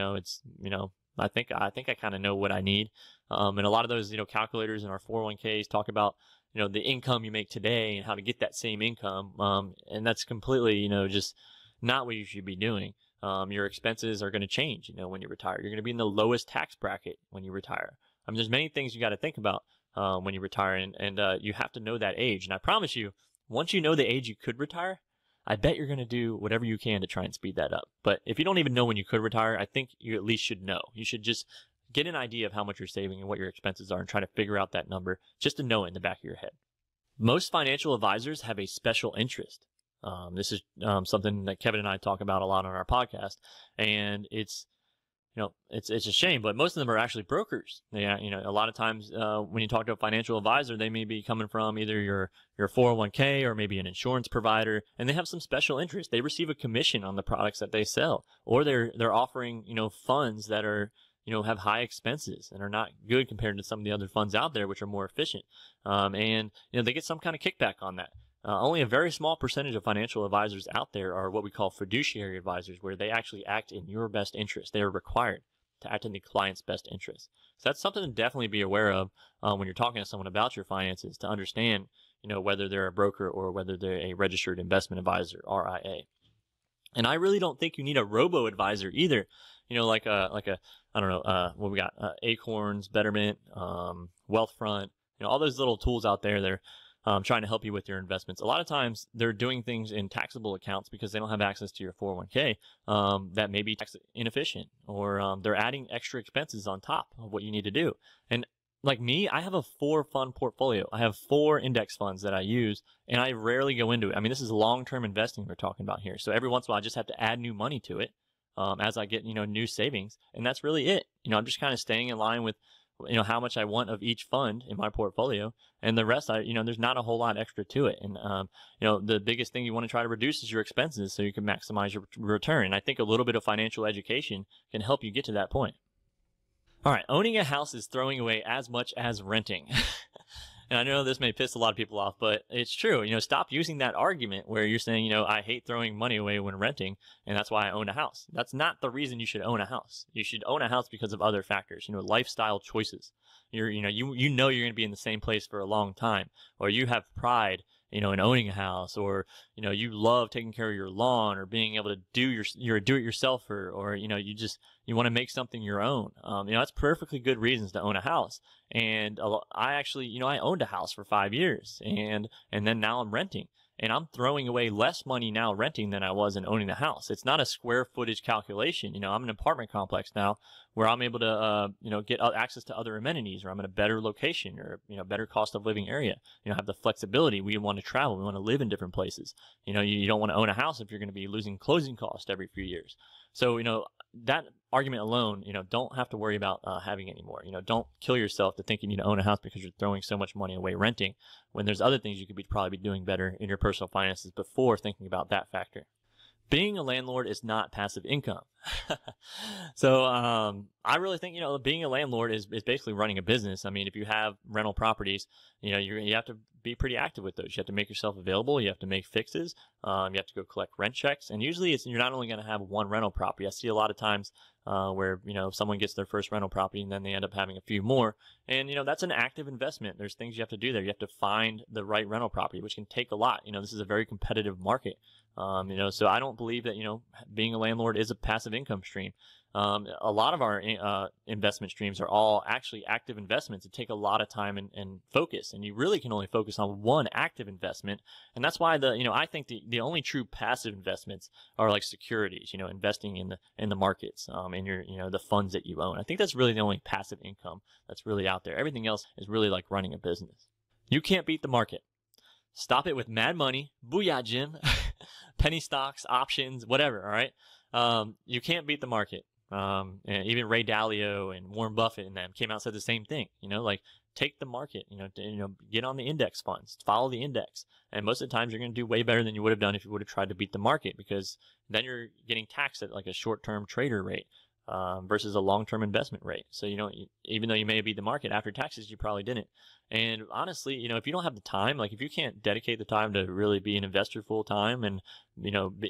I think I kind of know what I need. And a lot of those, calculators in our 401ks talk about, the income you make today and how to get that same income. And that's completely, just not what you should be doing. Your expenses are going to change, when you retire. You're going to be in the lowest tax bracket when you retire. I mean, there's many things you got to think about, when you retire, and you have to know that age. And I promise you, once you know the age you could retire, I bet you're going to do whatever you can to try and speed that up. But if you don't even know when you could retire, I think you at least should know. You should just get an idea of how much you're saving and what your expenses are and try to figure out that number just to know it in the back of your head. Most financial advisors have a special interest. This is something that Kevin and I talk about a lot on our podcast, and it's a shame, but most of them are actually brokers. They, a lot of times, when you talk to a financial advisor, they may be coming from either your 401k or maybe an insurance provider, and they have some special interest. They receive a commission on the products that they sell, or they're offering, funds that are, have high expenses and are not good compared to some of the other funds out there, which are more efficient. And, they get some kind of kickback on that. Only a very small percentage of financial advisors out there are what we call fiduciary advisors, where they actually act in your best interest. They are required to act in the client's best interest. So that's something to definitely be aware of when you're talking to someone about your finances, to understand, whether they're a broker or whether they're a registered investment advisor, RIA. And I really don't think you need a robo advisor either. Like a I don't know, what we got, Acorns, Betterment, Wealthfront, all those little tools out there. They're trying to help you with your investments. A lot of times they're doing things in taxable accounts because they don't have access to your 401k, that may be tax inefficient, or, they're adding extra expenses on top of what you need to do. And like me, I have a 4-fund portfolio. I have 4 index funds that I use, and I rarely go into it. I mean, this is long-term investing we're talking about here. So every once in a while I just have to add new money to it, as I get, new savings. And that's really it. I'm just kind of staying in line with, how much I want of each fund in my portfolio, and the rest, there's not a whole lot extra to it. And, the biggest thing you want to try to reduce is your expenses so you can maximize your return. And I think a little bit of financial education can help you get to that point. All right. Owning a house is throwing away as much as renting. And I know this may piss a lot of people off, but it's true. Stop using that argument where you're saying, I hate throwing money away when renting, and that's why I own a house. That's not the reason you should own a house. You should own a house because of other factors, lifestyle choices. You're going to be in the same place for a long time, or you have pride, in owning a house, or, you love taking care of your lawn, or being able to you're a do-it-yourselfer, or, you want to make something your own. That's perfectly good reasons to own a house. And I actually, I owned a house for 5 years, and then now I'm renting. And I'm throwing away less money now renting than I was in owning the house. It's not a square footage calculation. I'm in an apartment complex now where I'm able to, get access to other amenities, or I'm in a better location, or, better cost of living area. Have the flexibility. We want to travel. We want to live in different places. You don't want to own a house if you're going to be losing closing costs every few years. So, that argument alone, don't have to worry about having anymore. Don't kill yourself to think you need to own a house because you're throwing so much money away renting, when there's other things you could probably be doing better in your personal finances before thinking about that factor. Being a landlord is not passive income. So, I really think, being a landlord is basically running a business. I mean, if you have rental properties, you have to be pretty active with those. You have to make yourself available. You have to make fixes. You have to go collect rent checks. And usually you're not only going to have one rental property. I see a lot of times, where, someone gets their first rental property and then they end up having a few more. And, that's an active investment. There's things you have to do there. You have to find the right rental property, which can take a lot. This is a very competitive market. So I don't believe that, being a landlord is a passive income stream. A lot of our investment streams are all actually active investments that take a lot of time and focus, and you really can only focus on one active investment. And that's why I think the only true passive investments are like securities, investing in the markets, in your, the funds that you own. I think that's really the only passive income that's really out there. Everything else is really like running a business. You can't beat the market. Stop it with mad money. Booyah, Jim. Penny stocks, options, whatever. All right. You can't beat the market. And even Ray Dalio and Warren Buffett and them came out and said the same thing. Like, take the market, get on the index funds, follow the index. And most of the times you're going to do way better than you would have done if you would have tried to beat the market, because then you're getting taxed at like a short-term trader rate. Versus a long-term investment rate. So, even though you may beat the market after taxes, you probably didn't. And honestly, if you don't have the time, like if you can't dedicate the time to really be an investor full time and,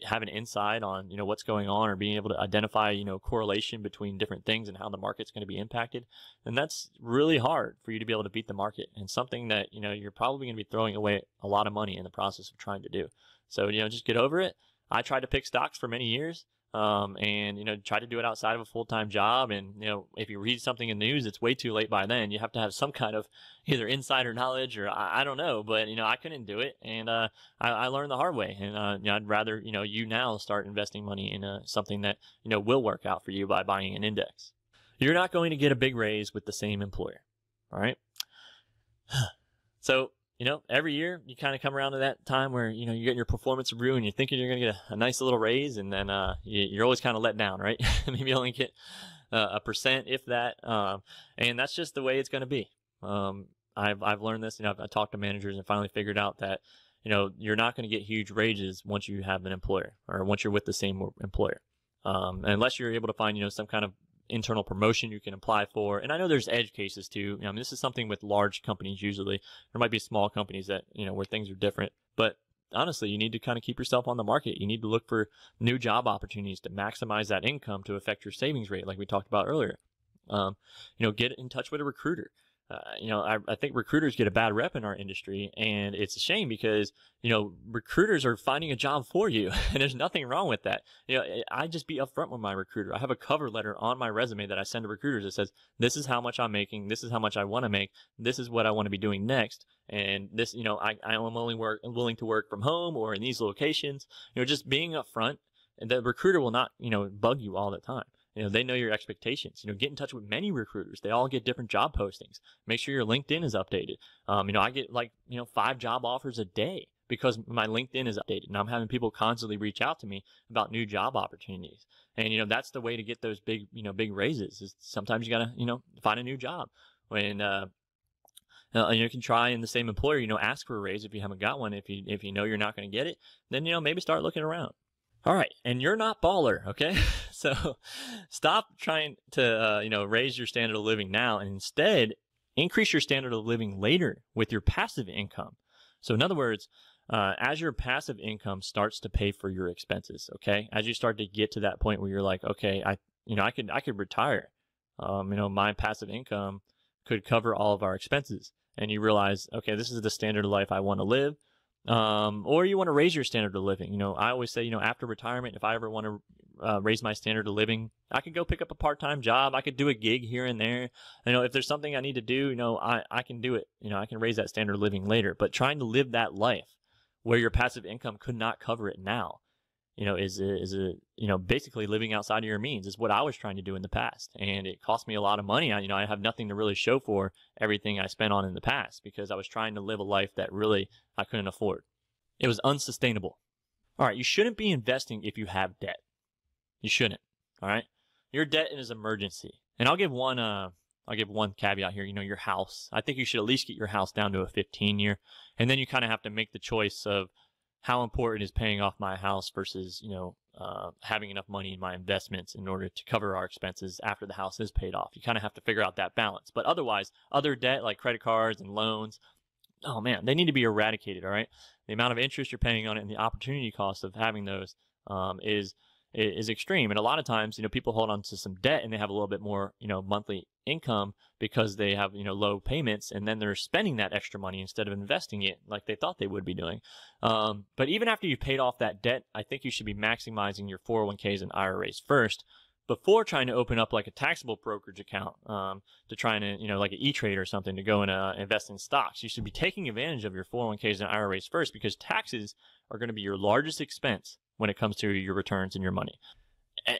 have an insight on, what's going on, or being able to identify, correlation between different things and how the market's going to be impacted, then that's really hard for you to be able to beat the market, and something that, you're probably going to be throwing away a lot of money in the process of trying to do. So, just get over it. I tried to pick stocks for many years. And, try to do it outside of a full-time job. And, if you read something in the news, it's way too late by then. You have to have some kind of either insider knowledge, or I don't know, but, I couldn't do it. And, I learned the hard way. And, I'd rather, you now start investing money in, something that, will work out for you by buying an index. You're not going to get a big raise with the same employer. All right. So, every year you kind of come around to that time where, you get your performance review and you're thinking you're going to get a nice little raise, and then, you're always kind of let down, right? Maybe you only get a percent, if that. And that's just the way it's going to be. I've learned this, I've talked to managers and finally figured out that, you're not going to get huge raises once you have an employer, or once you're with the same employer. Unless you're able to find, some kind of internal promotion you can apply for. And I know there's edge cases too. This is something with large companies usually. There might be small companies that, where things are different. But honestly, you need to kind of keep yourself on the market. You need to look for new job opportunities to maximize that income to affect your savings rate, like we talked about earlier. Get in touch with a recruiter. I think recruiters get a bad rep in our industry, and it's a shame because, recruiters are finding a job for you, and there's nothing wrong with that. I just be upfront with my recruiter. I have a cover letter on my resume that I send to recruiters that says, this is how much I'm making. This is how much I want to make. This is what I want to be doing next. And this, I am only willing to work from home or in these locations, just being upfront, and the recruiter will not, bug you all the time. They know your expectations. Get in touch with many recruiters. They all get different job postings. Make sure your LinkedIn is updated. I get 5 job offers a day because my LinkedIn is updated, and I'm having people constantly reach out to me about new job opportunities. And, that's the way to get those big raises, is sometimes you gotta, find a new job. When, you can try in the same employer, ask for a raise if you haven't got one. If you know you're not going to get it, then, maybe start looking around. All right. And you're not baller. Okay. So stop trying to, raise your standard of living now, and instead increase your standard of living later with your passive income. So in other words, as your passive income starts to pay for your expenses, okay, as you start to get to that point where you're like, okay, I could retire. My passive income could cover all of our expenses, and you realize, okay, this is the standard of life I want to live. Or you want to raise your standard of living. I always say, after retirement, if I ever want to raise my standard of living, I could go pick up a part-time job. I could do a gig here and there. If there's something I need to do, I can do it. I can raise that standard of living later. But trying to live that life where your passive income could not cover it now, is basically living outside of your means, is what I was trying to do in the past. And it cost me a lot of money. I have nothing to really show for everything I spent on in the past, because I was trying to live a life that really I couldn't afford. It was unsustainable. All right. You shouldn't be investing if you have debt. You shouldn't. All right. Your debt is an emergency. And I'll give one caveat here. Your house. I think you should at least get your house down to a 15-year. And then you kind of have to make the choice of how important is paying off my house versus, having enough money in my investments in order to cover our expenses after the house is paid off. You kind of have to figure out that balance. But otherwise, other debt like credit cards and loans, oh man, they need to be eradicated. All right. The amount of interest you're paying on it and the opportunity cost of having those, is extreme. And a lot of times, people hold on to some debt and they have a little bit more, monthly income because they have, low payments, and then they're spending that extra money instead of investing it like they thought they would be doing. But even after you've paid off that debt, I think you should be maximizing your 401ks and IRAs first before trying to open up like a taxable brokerage account, to try and, like an E-Trade or something to go and invest in stocks. You should be taking advantage of your 401ks and IRAs first, because taxes are going to be your largest expense when it comes to your returns and your money.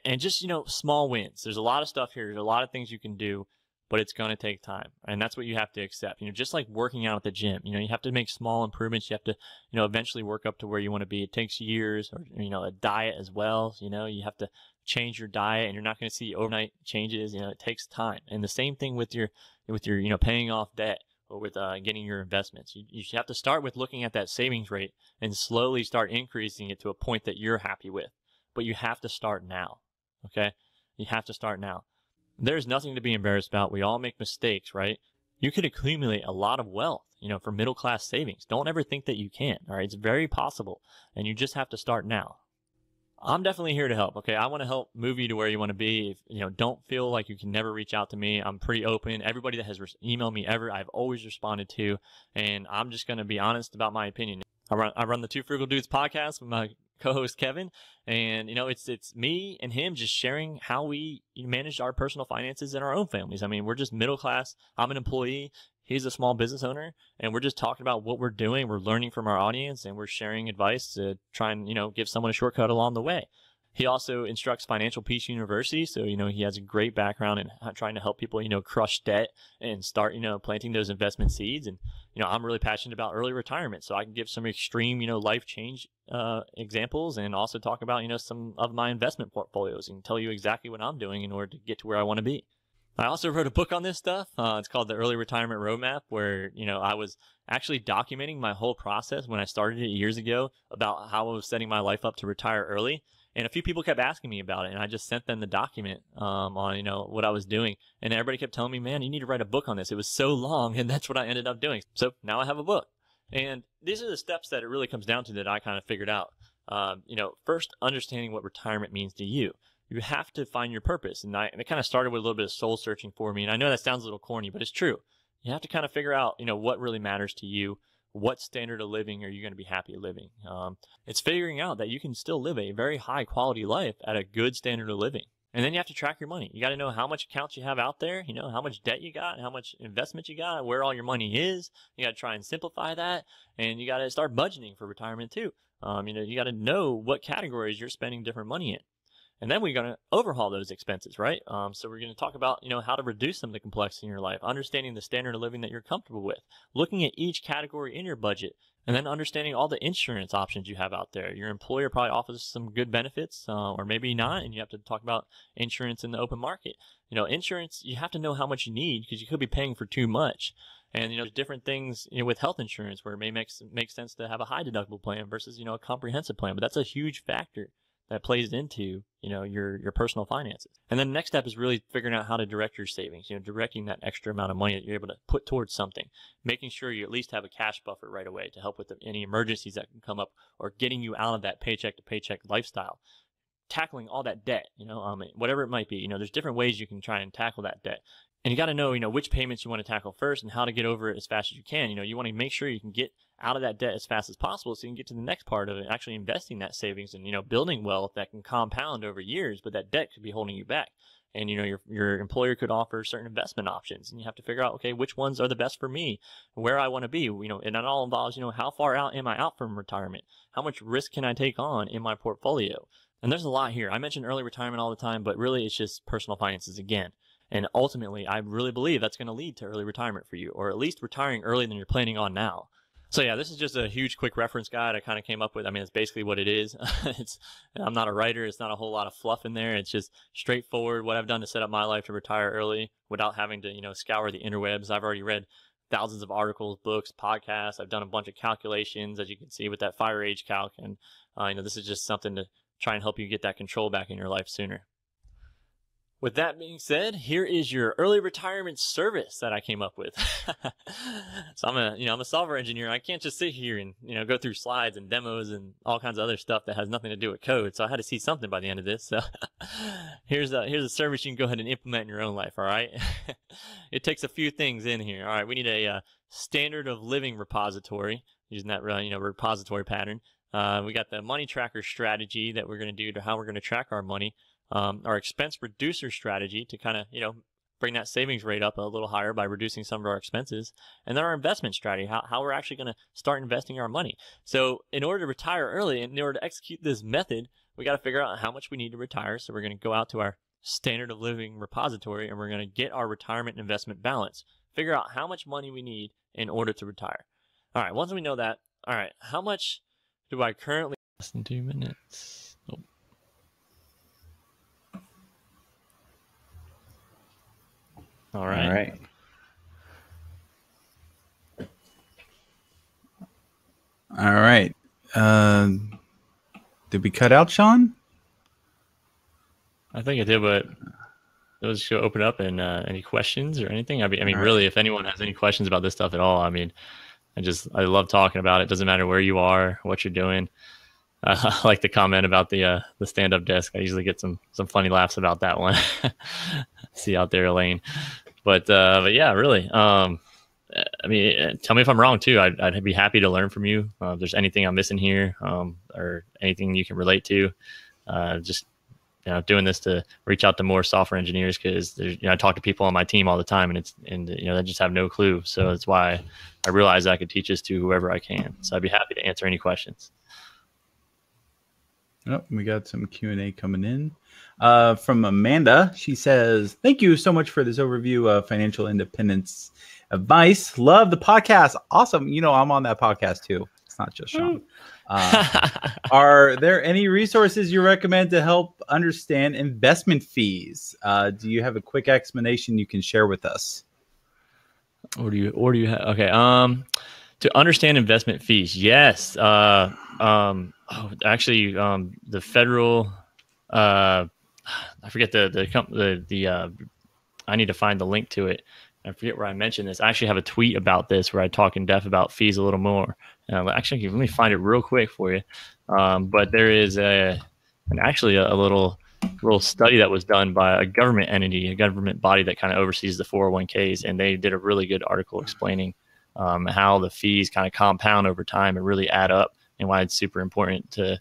And just, small wins. There's a lot of stuff here. There's a lot of things you can do, but it's going to take time. And that's what you have to accept. Just like working out at the gym, you have to make small improvements. You have to, eventually work up to where you want to be. It takes years, or, a diet as well. You have to change your diet, and you're not going to see overnight changes. It takes time. And the same thing with your, paying off debt with getting your investments. You have to start with looking at that savings rate and slowly start increasing it to a point that you're happy with. But you have to start now. Okay? You have to start now. There's nothing to be embarrassed about. We all make mistakes, right? You could accumulate a lot of wealth, for middle class savings. Don't ever think that you can't. All right? It's very possible, and you just have to start now. I'm definitely here to help. Okay. I want to help move you to where you want to be. If, don't feel like you can never reach out to me. I'm pretty open. Everybody that has emailed me ever, I've always responded to, and I'm just going to be honest about my opinion. I run the Two Frugal Dudes podcast with my co-host Kevin, and it's me and him just sharing how we manage our personal finances in our own families. I mean, we're just middle class. I'm an employee. He's a small business owner, and we're just talking about what we're doing. We're learning from our audience, and we're sharing advice to try and, give someone a shortcut along the way. He also instructs Financial Peace University. So, he has a great background in trying to help people, crush debt and start, planting those investment seeds. And, I'm really passionate about early retirement. So I can give some extreme, life change, examples, and also talk about, some of my investment portfolios and tell you exactly what I'm doing in order to get to where I want to be. I also wrote a book on this stuff. It's called The Early Retirement Roadmap, where, I was actually documenting my whole process when I started it years ago about how I was setting my life up to retire early. And a few people kept asking me about it, and I just sent them the document on, what I was doing. And everybody kept telling me, man, you need to write a book on this. It was so long, and that's what I ended up doing. So now I have a book. And these are the steps that it really comes down to that I kind of figured out. First, understanding what retirement means to you. You have to find your purpose. And it kind of started with a little bit of soul searching for me. And I know that sounds a little corny, but it's true. You have to kind of figure out, what really matters to you. What standard of living are you going to be happy living? It's figuring out that you can still live a very high quality life at a good standard of living. And then you have to track your money. You got to know how much accounts you have out there, how much debt you got, how much investment you got, where all your money is. You got to try and simplify that. And you got to start budgeting for retirement too. You got to know what categories you're spending different money in. And then we're going to overhaul those expenses, right? So we're going to talk about, how to reduce some of the complexity in your life, understanding the standard of living that you're comfortable with, looking at each category in your budget, and then understanding all the insurance options you have out there. Your employer probably offers some good benefits, or maybe not, and you have to talk about insurance in the open market. Insurance, you have to know how much you need because you could be paying for too much. And, there's different things, with health insurance where it may make sense to have a high deductible plan versus, a comprehensive plan. But that's a huge factor that plays into, your personal finances. And then the next step is really figuring out how to direct your savings, directing that extra amount of money that you're able to put towards something, making sure you at least have a cash buffer right away to help with any emergencies that can come up or getting you out of that paycheck to paycheck lifestyle, tackling all that debt, whatever it might be. There's different ways you can try and tackle that debt. And you got to know, which payments you want to tackle first and how to get over it as fast as you can. You want to make sure you can get out of that debt as fast as possible so you can get to the next part of it, actually investing that savings and, building wealth that can compound over years, but that debt could be holding you back. And, your employer could offer certain investment options and you have to figure out, okay, which ones are the best for me, where I want to be, and that all involves, how far out am I out from retirement? How much risk can I take on in my portfolio? And there's a lot here. I mention early retirement all the time, but really it's just personal finances again. And ultimately, I really believe that's going to lead to early retirement for you, or at least retiring earlier than you're planning on now. So yeah, this is just a huge quick reference guide I kind of came up with. I mean, it's basically what it is. I'm not a writer. It's not a whole lot of fluff in there. It's just straightforward what I've done to set up my life to retire early without having to, scour the interwebs. I've already read thousands of articles, books, podcasts. I've done a bunch of calculations, as you can see with that fire age calc. And, this is just something to try and help you get that control back in your life sooner. With that being said, here is your early retirement service that I came up with. So I'm a software engineer. I can't just sit here and, go through slides and demos and all kinds of other stuff that has nothing to do with code. So I had to see something by the end of this. So here's a service you can go ahead and implement in your own life. All right. It takes a few things in here. All right. We need a standard of living repository using that, repository pattern. We got the money tracker strategy that we're going to do to how we're going to track our money. Our expense reducer strategy to kind of, bring that savings rate up a little higher by reducing some of our expenses. And then our investment strategy, how we're actually going to start investing our money. So in order to retire early, and in order to execute this method, we got to figure out how much we need to retire. So we're going to go out to our standard of living repository and we're going to get our retirement and investment balance, figure out how much money we need in order to retire. All right. Once we know that, all right, how much do I currently less than 2 minutes? Oh. All right. Did we cut out Sean? I think I did, but let's go open up and any questions or anything. I mean, All really, if anyone has any questions about this stuff at all, I mean, I love talking about it. Doesn't matter where you are, what you're doing. I like the comment about the stand-up desk. I usually get some funny laughs about that one. See you out there, Elaine. But yeah, really. I mean, tell me if I'm wrong too. I'd be happy to learn from you. If there's anything I'm missing here, or anything you can relate to, just doing this to reach out to more software engineers, because I talk to people on my team all the time, and they just have no clue. So that's why I realized I could teach this to whoever I can. So I'd be happy to answer any questions. Oh, we got some Q&A coming in from Amanda. She says, thank you so much for this overview of financial independence advice. Love the podcast. Awesome. I'm on that podcast too. It's not just Sean. Are there any resources you recommend to help understand investment fees? Do you have a quick explanation you can share with us? Or do you have? Okay. To understand investment fees, yes. Actually, the federal, I forget the I need to find the link to it. I forget where I mentioned this. I actually have a tweet about this where I talk in depth about fees a little more. Actually, let me find it real quick for you. But there is actually a little study that was done by a government entity, a government body that kind of oversees the 401ks, and they did a really good article explaining how the fees kind of compound over time and really add up, and why it's super important to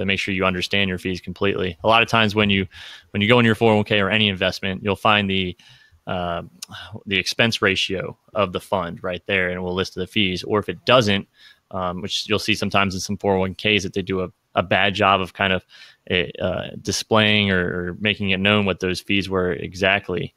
make sure you understand your fees completely. A lot of times when you go in your 401k or any investment, you'll find the expense ratio of the fund right there, and it will list the fees. Or if it doesn't, which you'll see sometimes in some 401ks that they do a bad job of kind of displaying or making it known what those fees were exactly.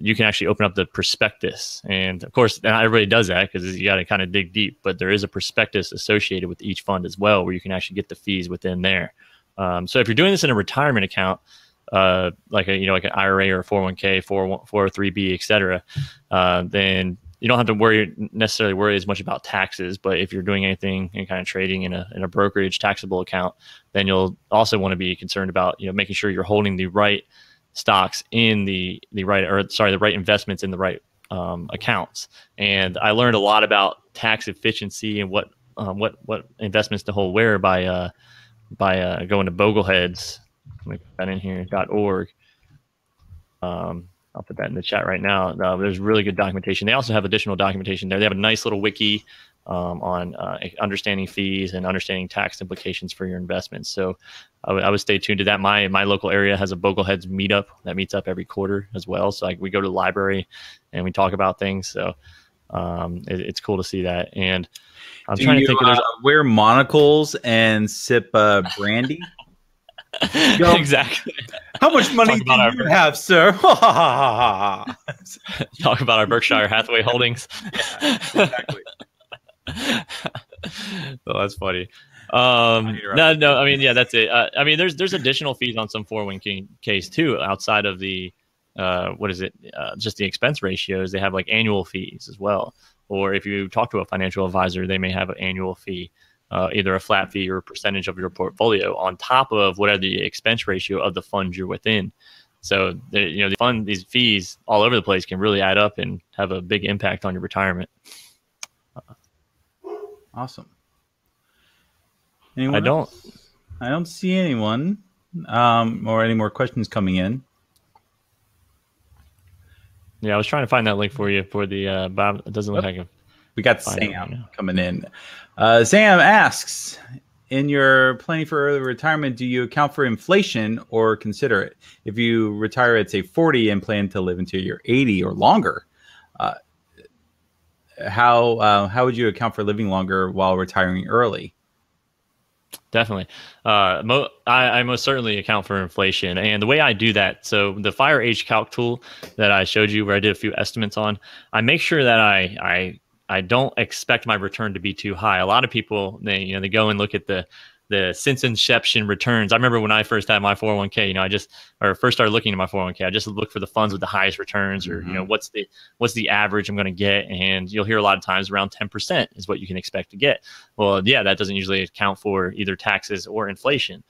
You can actually open up the prospectus. And of course, not everybody does that because you got to kind of dig deep, but there is a prospectus associated with each fund as well, where you can actually get the fees within there. So if you're doing this in a retirement account, like an IRA or a 401k, 403b, et cetera, then you don't have to necessarily worry as much about taxes. But if you're doing anything in kind of trading in a brokerage taxable account, then you'll also want to be concerned about making sure you're holding the right stocks in the right investments in the right accounts. And I learned a lot about tax efficiency and what investments to hold where by going to Bogleheads. Let me put that in here, .org. I'll put that in the chat right now. There's really good documentation. They also have additional documentation there. They have a nice little wiki on understanding fees and understanding tax implications for your investments. So I would stay tuned to that. My local area has a Bogleheads meetup that meets up every quarter as well. So we go to the library and we talk about things. So it's cool to see that. And I'm trying to think. Wear monocles and sip brandy? Exactly. How much money do you have, sir? Talk about our Berkshire Hathaway holdings. Yeah, exactly. Oh, that's funny. No. I mean, yeah, that's it. I mean, there's additional fees on some 401ks too, outside of the just the expense ratios. They have like annual fees as well. Or if you talk to a financial advisor, they may have an annual fee. Either a flat fee or a percentage of your portfolio on top of whatever the expense ratio of the fund you're within. So, these fees all over the place can really add up and have a big impact on your retirement. Awesome. Anyone I don't see anyone or any more questions coming in. Yeah, I was trying to find that link for you for the Bob. It doesn't look like we got Sam coming in. Sam asks, in your planning for early retirement, do you account for inflation or consider it? If you retire at, say, 40 and plan to live until you're 80 or longer, how would you account for living longer while retiring early? Definitely. I most certainly account for inflation. And the way I do that, so the Fire Age Calc tool that I showed you where I did a few estimates on, I make sure that I don't expect my return to be too high. A lot of people, they go and look at the the since inception returns. I remember when I first had my 401k, or first started looking at my 401k, I just looked for the funds with the highest returns, or what's the average I'm going to get, and you'll hear a lot of times around 10% is what you can expect to get. Well, yeah, that doesn't usually account for either taxes or inflation.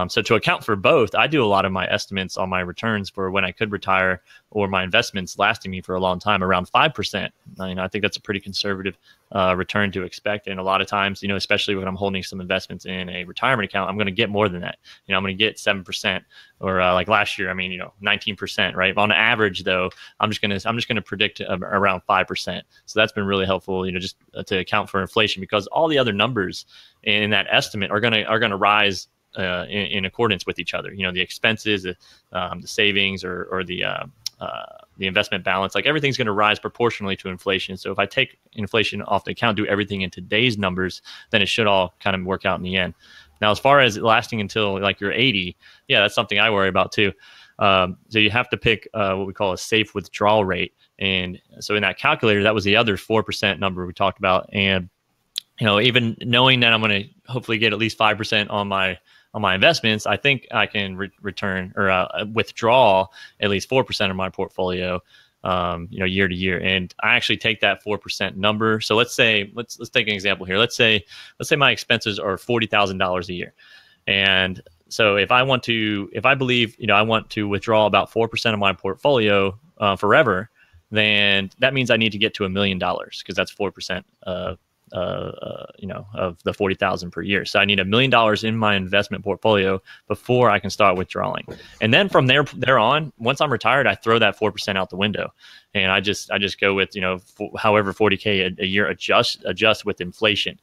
So to account for both, I do a lot of my estimates on my returns for when I could retire or my investments lasting me for a long time around 5%. I think that's a pretty conservative return to expect. And a lot of times, especially when I'm holding some investments in a retirement account, I'm going to get more than that. I'm going to get 7%, or like last year, 19%, right? On average, though, I'm just going to predict around 5%. So that's been really helpful, just to account for inflation, because all the other numbers in that estimate are going to rise in accordance with each other. The expenses, the savings, or the investment balance, like everything's going to rise proportionally to inflation. So if I take inflation off the account, do everything in today's numbers, then it should all kind of work out in the end. Now, as far as lasting until like you're 80, yeah, that's something I worry about too. So you have to pick what we call a safe withdrawal rate. And so in that calculator, that was the other 4% number we talked about. And even knowing that I'm going to hopefully get at least 5% on my investments, I think I can return or withdraw at least 4% of my portfolio, year to year. And I actually take that 4% number. So let's take an example here. Let's say my expenses are $40,000 a year. And so if I believe, I want to withdraw about 4% of my portfolio forever, then that means I need to get to $1 million, because that's 4% of the 40,000 per year. So I need $1 million in my investment portfolio before I can start withdrawing. And then from there on, once I'm retired, I throw that 4% out the window, and I just go with however 40K a year adjust with inflation.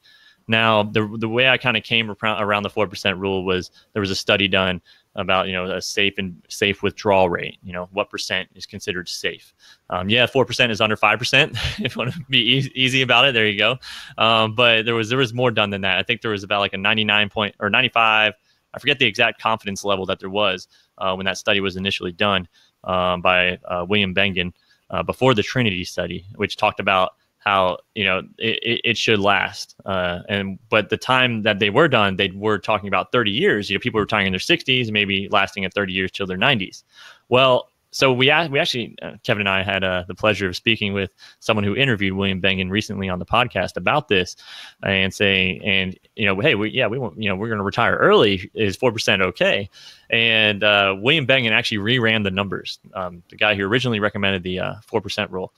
Now, the way I kind of came around the 4% rule was there was a study done about a safe withdrawal rate. What percent is considered safe? 4% is under 5%. If you want to be easy about it, there you go. But there was more done than that. I think there was about like a 95. I forget the exact confidence level that there was when that study was initially done by William Bengen before the Trinity study, which talked about how it should last, but the time that they were done, they were talking about 30 years. People were retiring in their 60s, maybe lasting at 30 years till their 90s. Well, so we actually Kevin and I had the pleasure of speaking with someone who interviewed William Bengen recently on the podcast about this, and saying, hey, we're going to retire early. Is 4% okay? And William Bengen actually reran the numbers. The guy who originally recommended the 4% rule,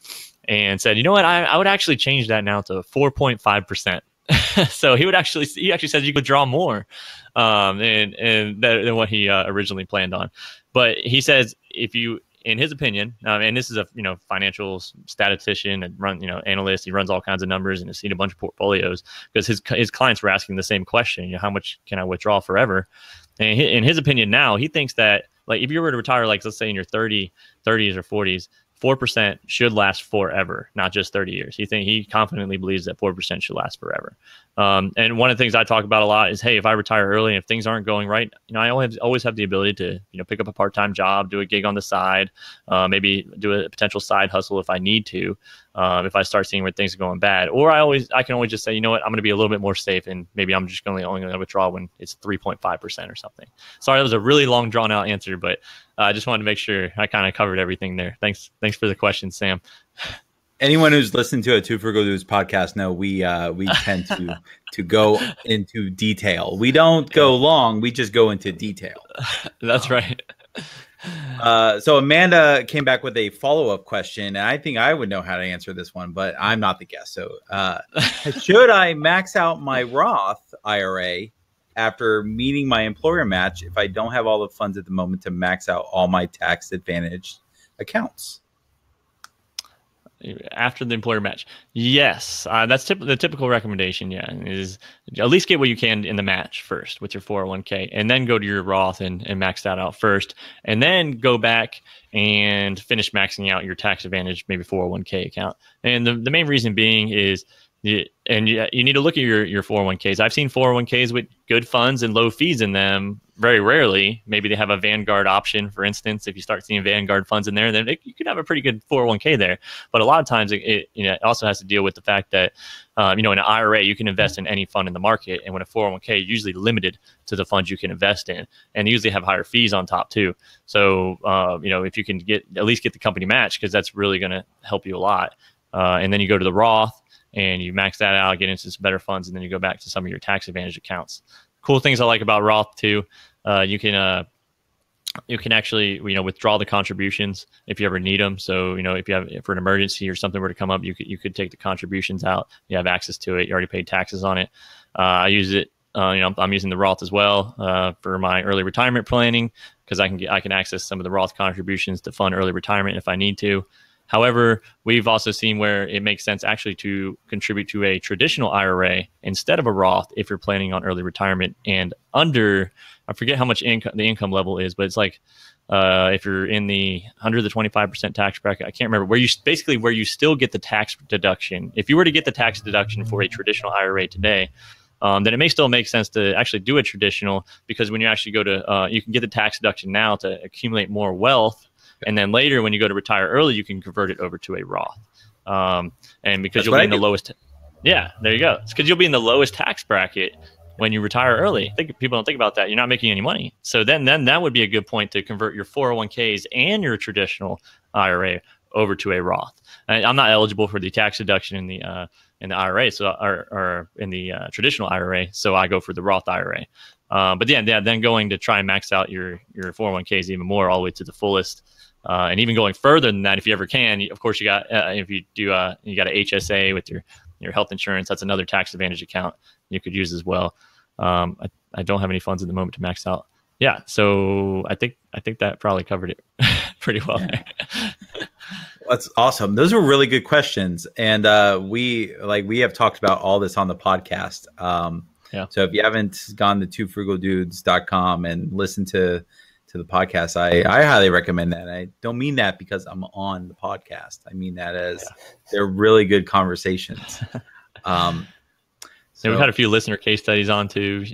and said, I would actually change that now to 4.5%. So he actually says you could draw more than what he originally planned on. But he says, if you, in his opinion, and this is a financial statistician and analyst, he runs all kinds of numbers and has seen a bunch of portfors, because his clients were asking the same question, how much can I withdraw forever? And in his opinion now, he thinks that, like, if you were to retire, like, let's say in your 30s or 40s, 4% should last forever, not just 30 years. He confidently believes that 4% should last forever. And one of the things I talk about a lot is, hey, if I retire early and if things aren't going right, I always have the ability to, pick up a part-time job, do a gig on the side, maybe do a potential side hustle if I need to, if I start seeing where things are going bad. Or I can always just say, I'm going to be a little bit more safe, and maybe I'm just only going to withdraw when it's 3.5% or something. Sorry, that was a really long, drawn-out answer, but I just wanted to make sure I kind of covered everything there. Thanks for the question, Sam. Anyone who's listened to a Two Frugal Dudes podcast know we tend to go into detail. We don't go long. We just go into detail. That's right. So Amanda came back with a follow-up question, and I think I would know how to answer this one, but I'm not the guest. So should I max out my Roth IRA after meeting my employer match if I don't have all the funds at the moment to max out all my tax-advantaged accounts? After the employer match, yes, that's the typical recommendation. Yeah, is at least get what you can in the match first with your 401k, and then go to your Roth and max that out first, and then go back and finish maxing out your tax advantage maybe 401k account. And the main reason being is, you need to look at your 401ks. I've seen 401ks with good funds and low fees in them very rarely, maybe they have a Vanguard option, for instance. If you start seeing Vanguard funds in there, then you could have a pretty good 401k there. But a lot of times it also has to deal with the fact that, in an IRA, you can invest in any fund in the market. And when a 401k, you're usually limited to the funds you can invest in. And they usually have higher fees on top too. So, if you can at least get the company match, because that's really going to help you a lot. And then you go to the Roth and you max that out, get into some better funds, and then you go back to some of your tax advantage accounts. Cool things I like about Roth too. You can actually, withdraw the contributions if you ever need them. So, if for an emergency or something were to come up, you could take the contributions out. You have access to it. You already paid taxes on it. I use it. I'm using the Roth as well for my early retirement planning, because I can access some of the Roth contributions to fund early retirement if I need to. However, we've also seen where it makes sense actually to contribute to a traditional IRA instead of a Roth if you're planning on early retirement and under, I forget how much the income level is, but it's like if you're under the 25% tax bracket, I can't remember, where you still get the tax deduction. If you were to get the tax deduction for a traditional IRA today, then it may still make sense to actually do a traditional, because when you actually go to, you can get the tax deduction now to accumulate more wealth. And then later, when you go to retire early, you can convert it over to a Roth. And because you'll be in the lowest, there you go. It's because you'll be in the lowest tax bracket when you retire early. People don't think about that. You're not making any money. So then that would be a good point to convert your 401ks and your traditional IRA over to a Roth. And I'm not eligible for the tax deduction in the IRA, or in the traditional IRA, so I go for the Roth IRA. But then going to try and max out your 401ks even more, all the way to the fullest. And even going further than that, if you ever can, of course, you got if you do, you got an HSA with your health insurance. That's another tax advantage account you could use as well. I don't have any funds at the moment to max out. Yeah, so I think that probably covered it pretty well. That's awesome. Those were really good questions, and we have talked about all this on the podcast. So if you haven't gone to twofrugaldudes.com and listened to the podcast, I highly recommend that. I don't mean that because I'm on the podcast. I mean that as they're really good conversations. So we've had a few listener case studies on too.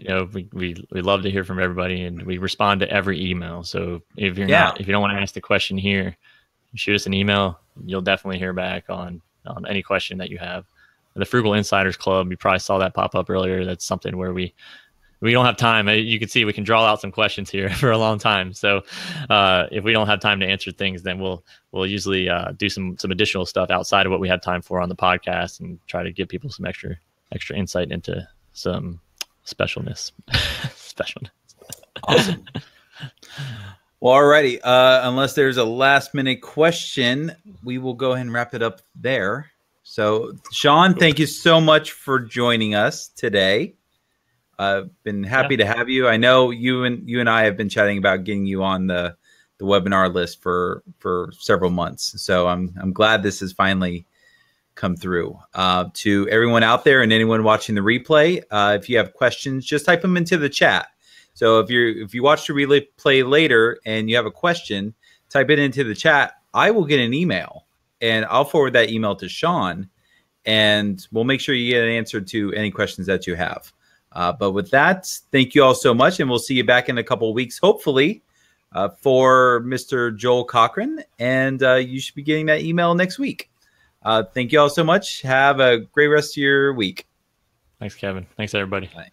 We love to hear from everybody, and we respond to every email. So if you don't want to ask the question here, shoot us an email. You'll definitely hear back on any question that you have. The Frugal Insiders Club, you probably saw that pop up earlier. That's something where we don't have time. You can see we can draw out some questions here for a long time. So if we don't have time to answer things, then we'll usually do some additional stuff outside of what we have time for on the podcast, and try to give people some extra insight into some specialness. Awesome. Well, alrighty. Unless there's a last minute question, we will go ahead and wrap it up there. So, Sean, thank you so much for joining us today. I've been happy to have you. I know you and I have been chatting about getting you on the webinar list for several months. So I'm glad this has finally come through. To everyone out there and anyone watching the replay, if you have questions, just type them into the chat. So if you watch the replay later and you have a question, type it into the chat. I will get an email, and I'll forward that email to Sean, and we'll make sure you get an answer to any questions that you have. But with that, thank you all so much, and we'll see you back in a couple of weeks, hopefully, for Mr. Joel Cochran, and you should be getting that email next week. Thank you all so much. Have a great rest of your week. Thanks, Kevin. Thanks, everybody. Bye.